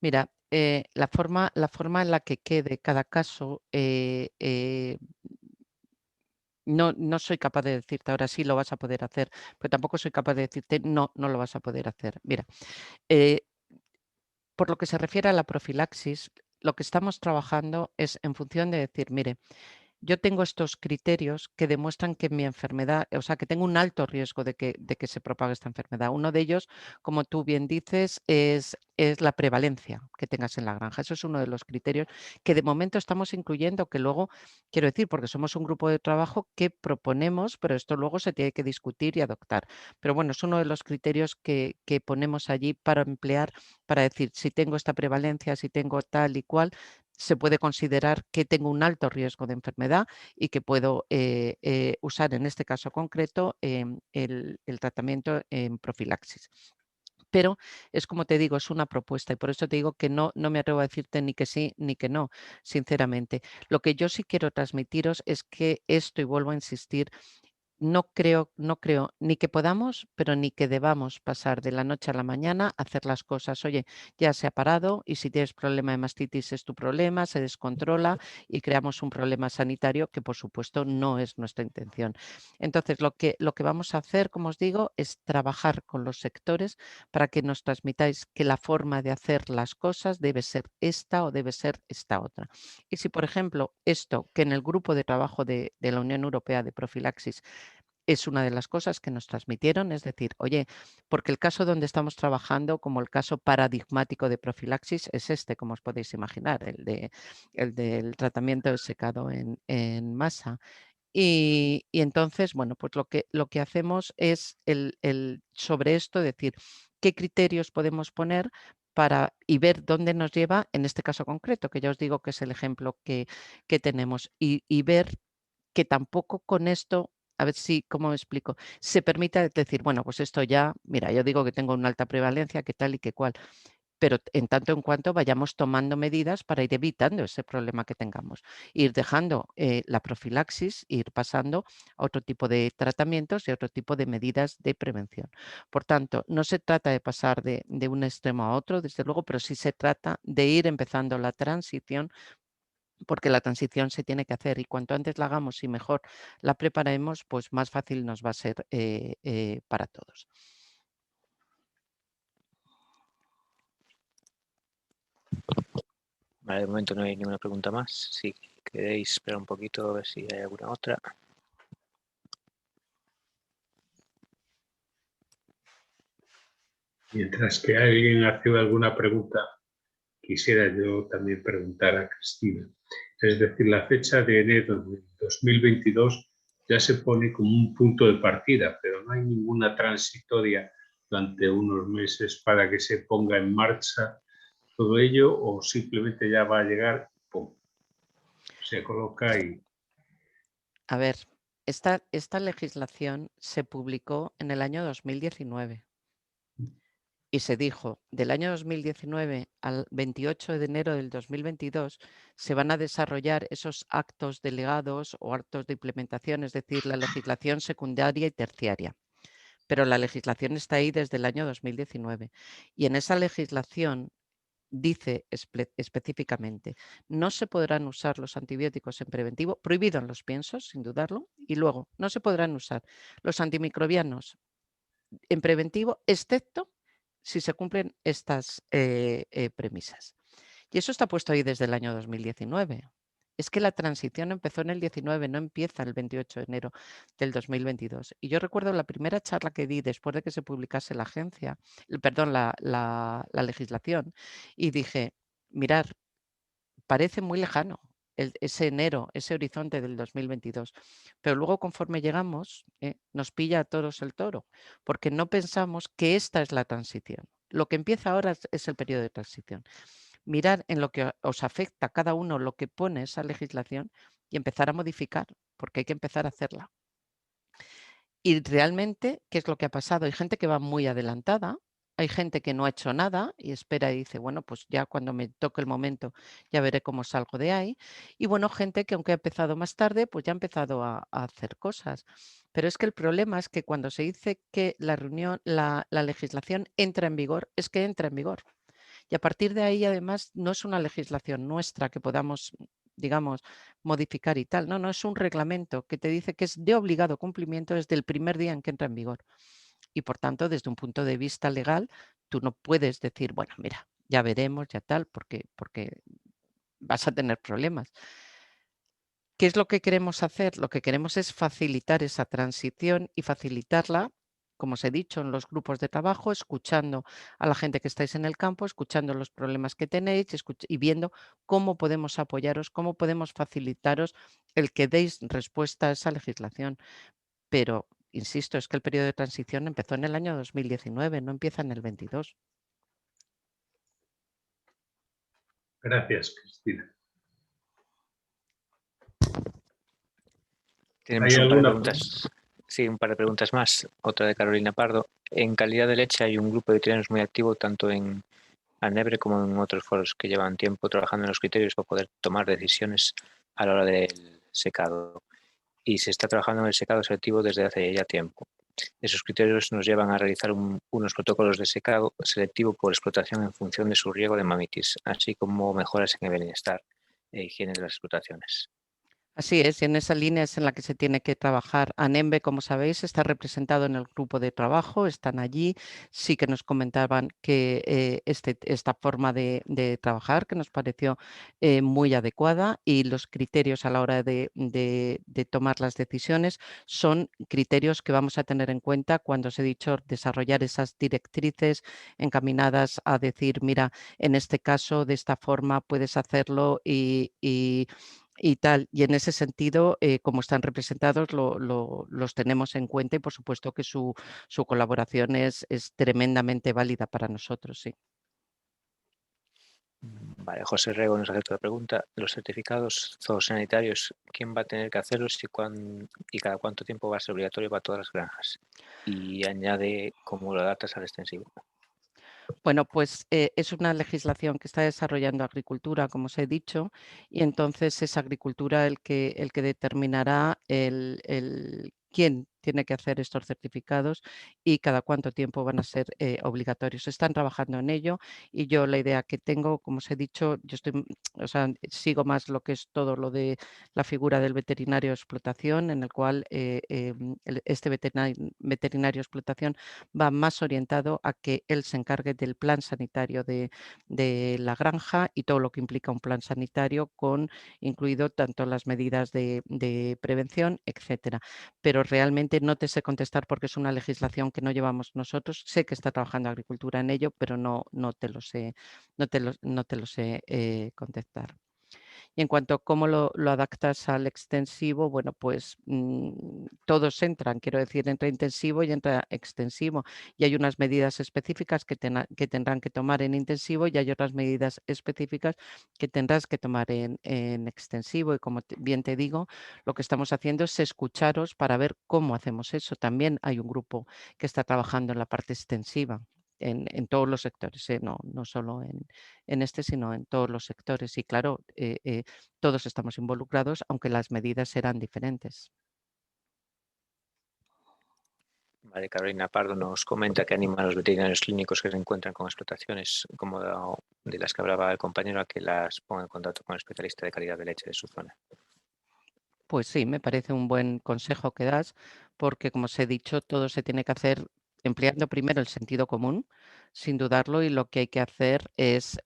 Mira, la forma en la que quede cada caso, no soy capaz de decirte ahora sí lo vas a poder hacer, pero tampoco soy capaz de decirte no lo vas a poder hacer. Mira, por lo que se refiere a la profilaxis, lo que estamos trabajando es en función de decir, mire, yo tengo estos criterios que demuestran que mi enfermedad, o sea, que tengo un alto riesgo de que se propague esta enfermedad. Uno de ellos, como tú bien dices, es la prevalencia que tengas en la granja. Eso es uno de los criterios que de momento estamos incluyendo, que luego, quiero decir, porque somos un grupo de trabajo que proponemos, pero esto luego se tiene que discutir y adoptar. Pero bueno, es uno de los criterios que ponemos allí para emplear, para decir, si tengo esta prevalencia, si tengo tal y cual, se puede considerar que tengo un alto riesgo de enfermedad y que puedo usar en este caso concreto el tratamiento en profilaxis. Pero es como te digo, es una propuesta y por eso te digo que no me atrevo a decirte ni que sí ni que no, sinceramente. Lo que yo sí quiero transmitiros es que esto, y vuelvo a insistir, no creo ni que podamos, pero ni que debamos pasar de la noche a la mañana a hacer las cosas. Oye, ya se ha parado y si tienes problema de mastitis es tu problema, se descontrola y creamos un problema sanitario que por supuesto no es nuestra intención. Entonces, lo que vamos a hacer, como os digo, es trabajar con los sectores para que nos transmitáis que la forma de hacer las cosas debe ser esta o debe ser esta otra. Y si, por ejemplo, esto que en el grupo de trabajo de la Unión Europea de Profilaxis es una de las cosas que nos transmitieron, es decir, oye, porque el caso donde estamos trabajando, como el caso paradigmático de profilaxis, es este, como os podéis imaginar, el del tratamiento de secado en masa. Y entonces, bueno, pues lo que hacemos es sobre esto decir qué criterios podemos poner y ver dónde nos lleva, en este caso concreto, que ya os digo que es el ejemplo que tenemos, y ver que tampoco con esto, a ver si, ¿cómo me explico? Se permita decir, bueno, pues esto ya, mira, yo digo que tengo una alta prevalencia, que tal y que cual, pero en tanto en cuanto vayamos tomando medidas para ir evitando ese problema que tengamos, ir dejando la profilaxis, ir pasando a otro tipo de tratamientos y a otro tipo de medidas de prevención. Por tanto, no se trata de pasar de un extremo a otro, desde luego, pero sí se trata de ir empezando la transición, porque la transición se tiene que hacer y cuanto antes la hagamos y mejor la preparemos, pues más fácil nos va a ser para todos. Vale, de momento no hay ninguna pregunta más. Si queréis esperar un poquito a ver si hay alguna otra. Mientras que alguien hace alguna pregunta, quisiera yo también preguntar a Cristina. Es decir, la fecha de enero de 2022 ya se pone como un punto de partida, pero no hay ninguna transitoria durante unos meses para que se ponga en marcha todo ello, o simplemente ya va a llegar, ¡pum!, se coloca y... A ver, esta legislación se publicó en el año 2019 y se dijo, del año 2019 al 28 de enero del 2022 se van a desarrollar esos actos delegados o actos de implementación, es decir, la legislación secundaria y terciaria. Pero la legislación está ahí desde el año 2019 y en esa legislación dice específicamente, no se podrán usar los antibióticos en preventivo, prohibido en los piensos, sin dudarlo, y luego no se podrán usar los antimicrobianos en preventivo, excepto si se cumplen estas premisas. Y eso está puesto ahí desde el año 2019. Es que la transición empezó en el 19, no empieza el 28 de enero del 2022. Y yo recuerdo la primera charla que di después de que se publicase la agencia, perdón, la legislación, y dije, mirar, parece muy lejano ese enero, ese horizonte del 2022. Pero luego conforme llegamos, nos pilla a todos el toro, porque no pensamos que esta es la transición. Lo que empieza ahora es el periodo de transición. Mirar en lo que os afecta a cada uno lo que pone esa legislación y empezar a modificar, porque hay que empezar a hacerla. Y realmente, ¿qué es lo que ha pasado? Hay gente que va muy adelantada, hay gente que no ha hecho nada y espera y dice, bueno, pues ya cuando me toque el momento ya veré cómo salgo de ahí. Y bueno, gente que aunque ha empezado más tarde, pues ya ha empezado a hacer cosas. Pero es que el problema es que cuando se dice que la legislación entra en vigor, es que entra en vigor. Y a partir de ahí, además, no es una legislación nuestra que podamos, digamos, modificar y tal. No, no, es un reglamento que te dice que es de obligado cumplimiento desde el primer día en que entra en vigor. Y por tanto, desde un punto de vista legal, tú no puedes decir, bueno, mira, ya veremos, ya tal, porque vas a tener problemas. ¿Qué es lo que queremos hacer? Lo que queremos es facilitar esa transición y facilitarla, como os he dicho, en los grupos de trabajo, escuchando a la gente que estáis en el campo, escuchando los problemas que tenéis y viendo cómo podemos apoyaros, cómo podemos facilitaros el que deis respuesta a esa legislación. Pero, insisto, es que el periodo de transición empezó en el año 2019, no empieza en el 22. Gracias, Cristina. Tenemos ¿Hay un par de alguna preguntas. Sí, un par de preguntas más. Otra de Carolina Pardo. En calidad de leche hay un grupo de veterinarios muy activo tanto en Anebre como en otros foros que llevan tiempo trabajando en los criterios para poder tomar decisiones a la hora del secado. Y se está trabajando en el secado selectivo desde hace ya tiempo. Esos criterios nos llevan a realizar unos protocolos de secado selectivo por explotación en función de su riego de mamitis, así como mejoras en el bienestar e higiene de las explotaciones. Así es, y en esa línea es en la que se tiene que trabajar. ANEMBE, como sabéis, está representado en el grupo de trabajo, están allí. Sí que nos comentaban que esta forma de trabajar, que nos pareció muy adecuada, y los criterios a la hora de tomar las decisiones son criterios que vamos a tener en cuenta cuando os he dicho desarrollar esas directrices encaminadas a decir, mira, en este caso, de esta forma puedes hacerlo y tal. Y en ese sentido, como están representados, los tenemos en cuenta y por supuesto que su colaboración es tremendamente válida para nosotros, sí. Vale, José Rego nos hace otra pregunta. Los certificados zoosanitarios, ¿quién va a tener que hacerlos y cada cuánto tiempo va a ser obligatorio para todas las granjas? Y añade cómo lo adaptas al extensivo. Bueno, pues es una legislación que está desarrollando Agricultura, como os he dicho, y entonces es Agricultura el que determinará quién tiene que hacer estos certificados y cada cuánto tiempo van a ser obligatorios. Están trabajando en ello y yo la idea que tengo, como os he dicho, yo sigo más lo que es todo lo de la figura del veterinario de explotación, en el cual este veterinario de explotación va más orientado a que él se encargue del plan sanitario de la granja y todo lo que implica un plan sanitario, incluido tanto las medidas de prevención, etcétera. Pero realmente no te sé contestar porque es una legislación que no llevamos nosotros. Sé que está trabajando Agricultura en ello, pero no te lo sé, no te lo sé contestar. Y en cuanto a cómo lo adaptas al extensivo, bueno, pues todos entran, quiero decir, entra intensivo y entra extensivo. Y hay unas medidas específicas que tendrán que tomar en intensivo y hay otras medidas específicas que tendrás que tomar en extensivo. Y como bien te digo, lo que estamos haciendo es escucharos para ver cómo hacemos eso. También hay un grupo que está trabajando en la parte extensiva. En todos los sectores, no solo en este, sino en todos los sectores. Y claro, todos estamos involucrados, aunque las medidas serán diferentes. Vale, Carolina Pardo nos comenta que anima a los veterinarios clínicos que se encuentran con explotaciones como de las que hablaba el compañero a que las ponga en contacto con el especialista de calidad de leche de su zona. Pues sí, me parece un buen consejo que das, porque como os he dicho, todo se tiene que hacer empleando primero el sentido común, sin dudarlo, y lo que hay que hacer es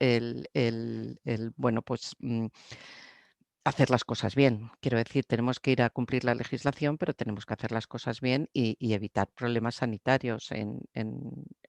bueno, pues hacer las cosas bien. Quiero decir, tenemos que ir a cumplir la legislación, pero tenemos que hacer las cosas bien y evitar problemas sanitarios en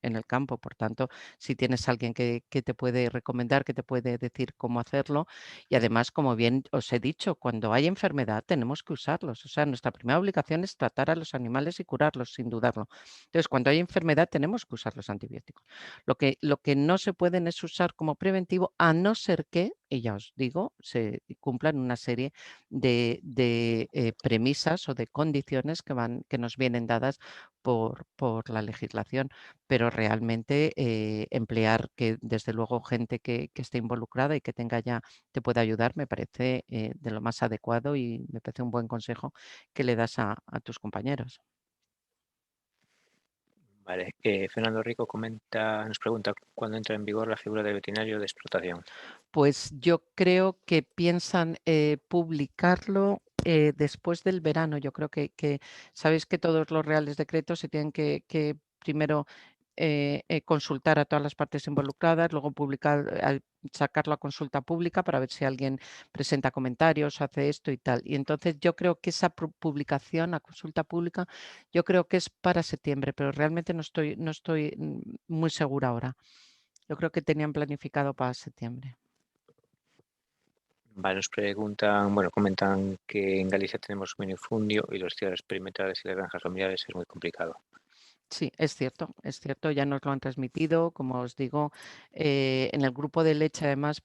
el campo. Por tanto, si tienes alguien que te puede recomendar, que te puede decir cómo hacerlo, y además, como bien os he dicho, cuando hay enfermedad tenemos que usarlos. O sea, nuestra primera obligación es tratar a los animales y curarlos, sin dudarlo. Entonces, cuando hay enfermedad tenemos que usar los antibióticos. Lo que no se pueden es usar como preventivo, a no ser que, y ya os digo, se cumplan una serie de premisas o de condiciones que nos vienen dadas por la legislación, pero realmente emplear que desde luego gente que esté involucrada y que tenga ya, te pueda ayudar, me parece de lo más adecuado y me parece un buen consejo que le das a tus compañeros. Vale. Fernando Rico nos pregunta cuándo entra en vigor la figura de veterinario de explotación. Pues yo creo que piensan publicarlo después del verano. Yo creo que sabéis que todos los reales decretos se tienen que primero consultar a todas las partes involucradas, luego publicar, sacarlo a consulta pública para ver si alguien presenta comentarios, hace esto y tal. Y entonces yo creo que esa publicación a consulta pública, yo creo que es para septiembre, pero realmente no estoy muy segura ahora. Yo creo que tenían planificado para septiembre. Vale, nos preguntan, bueno, comentan que en Galicia tenemos minifundio y los cierres perimetrales y las granjas familiares es muy complicado. Sí, es cierto, ya nos lo han transmitido. Como os digo, en el grupo de leche, además,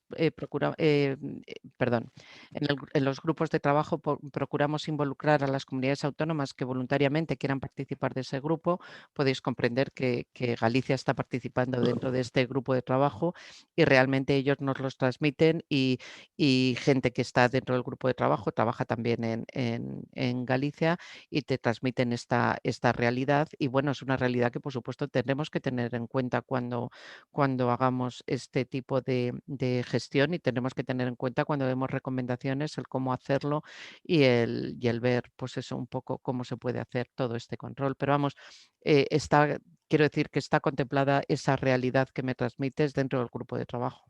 perdón, en los grupos de trabajo procuramos involucrar a las comunidades autónomas que voluntariamente quieran participar de ese grupo. Podéis comprender que Galicia está participando dentro de este grupo de trabajo y realmente ellos nos los transmiten y gente que está dentro del grupo de trabajo trabaja también en Galicia y te transmiten esta realidad. Y bueno, es una realidad que por supuesto tendremos que tener en cuenta cuando hagamos este tipo de gestión y tenemos que tener en cuenta cuando demos recomendaciones el cómo hacerlo y el ver pues eso un poco cómo se puede hacer todo este control. Pero vamos, quiero decir que está contemplada esa realidad que me transmites dentro del grupo de trabajo.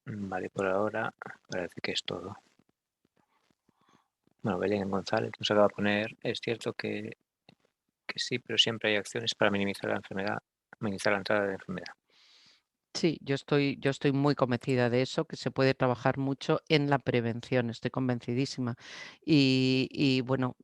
Vale, por ahora parece que es todo. Bueno, Belén González nos acaba de poner, es cierto que sí, pero siempre hay acciones para minimizar la enfermedad, minimizar la entrada de la enfermedad. Sí, yo estoy muy convencida de eso, que se puede trabajar mucho en la prevención, estoy convencidísima. Y bueno,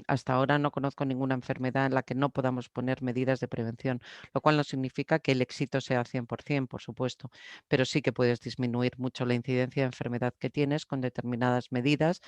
hasta ahora no conozco ninguna enfermedad en la que no podamos poner medidas de prevención, lo cual no significa que el éxito sea 100%, por supuesto, pero sí que puedes disminuir mucho la incidencia de enfermedad que tienes con determinadas medidas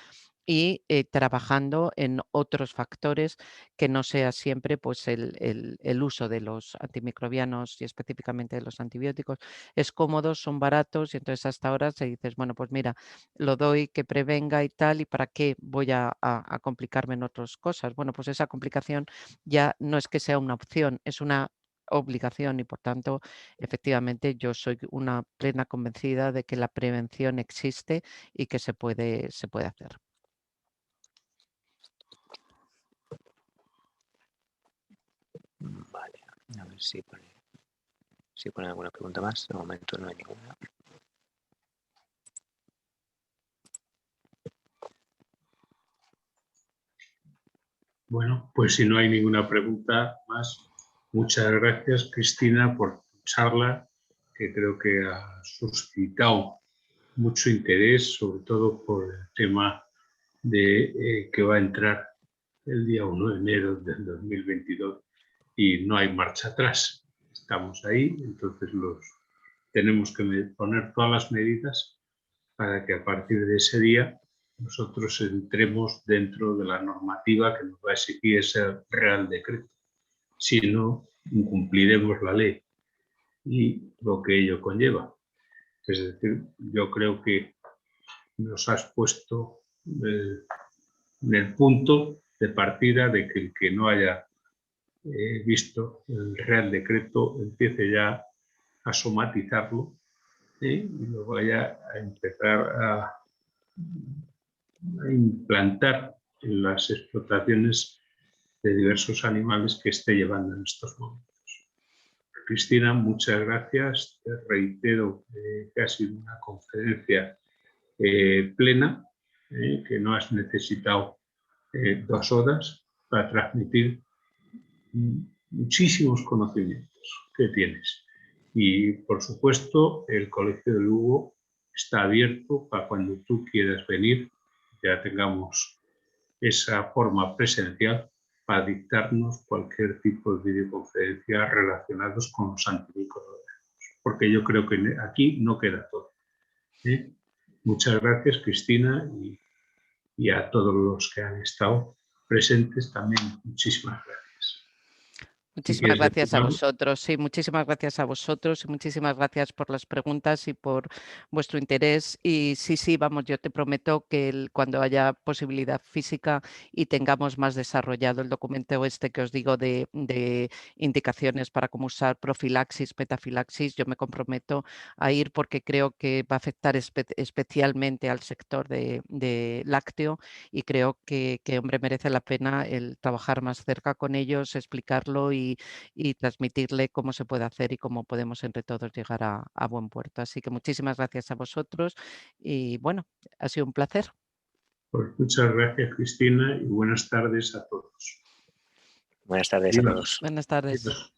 y trabajando en otros factores que no sea siempre pues, el uso de los antimicrobianos y específicamente de los antibióticos. Es cómodo, son baratos y entonces hasta ahora se dices, bueno, pues mira, lo doy que prevenga y tal, ¿y para qué voy a complicarme en otras cosas? Bueno, pues esa complicación ya no es que sea una opción, es una obligación y por tanto, efectivamente, yo soy una plena convencida de que la prevención existe y que se puede hacer. Vale, a ver si pone alguna pregunta más. De momento no hay ninguna. Bueno, pues si no hay ninguna pregunta más, muchas gracias, Cristina, por tu charla, que creo que ha suscitado mucho interés, sobre todo por el tema de que va a entrar el día 1 de enero del 2022 y no hay marcha atrás. Estamos ahí, entonces tenemos que poner todas las medidas para que a partir de ese día nosotros entremos dentro de la normativa que nos va a exigir ese Real Decreto. Si no, incumpliremos la ley y lo que ello conlleva. Es decir, yo creo que nos has puesto en el punto de partida de que el que no haya visto el Real Decreto empiece ya a somatizarlo y lo vaya a empezar a implantar en las explotaciones de diversos animales que esté llevando en estos momentos. Cristina, muchas gracias. Te reitero que ha sido una conferencia plena, que no has necesitado 2 horas para transmitir muchísimos conocimientos que tienes. Y, por supuesto, el Colegio de Lugo está abierto para cuando tú quieras venir, ya tengamos esa forma presencial para dictarnos cualquier tipo de videoconferencia relacionados con los antimicrobianos, porque yo creo que aquí no queda todo. Muchas gracias, Cristina, y a todos los que han estado presentes también, muchísimas gracias. Muchísimas gracias a vosotros, sí, muchísimas gracias a vosotros y muchísimas gracias por las preguntas y por vuestro interés. Y sí, vamos, yo te prometo que cuando haya posibilidad física y tengamos más desarrollado el documento este que os digo de indicaciones para cómo usar profilaxis, metafilaxis, yo me comprometo a ir porque creo que va a afectar especialmente al sector de lácteo y creo que, hombre, merece la pena el trabajar más cerca con ellos, explicarlo y transmitirle cómo se puede hacer y cómo podemos entre todos llegar a buen puerto. Así que muchísimas gracias a vosotros y bueno, ha sido un placer. Pues muchas gracias, Cristina, y buenas tardes a todos. Buenas tardes a todos. Buenas tardes. Adiós.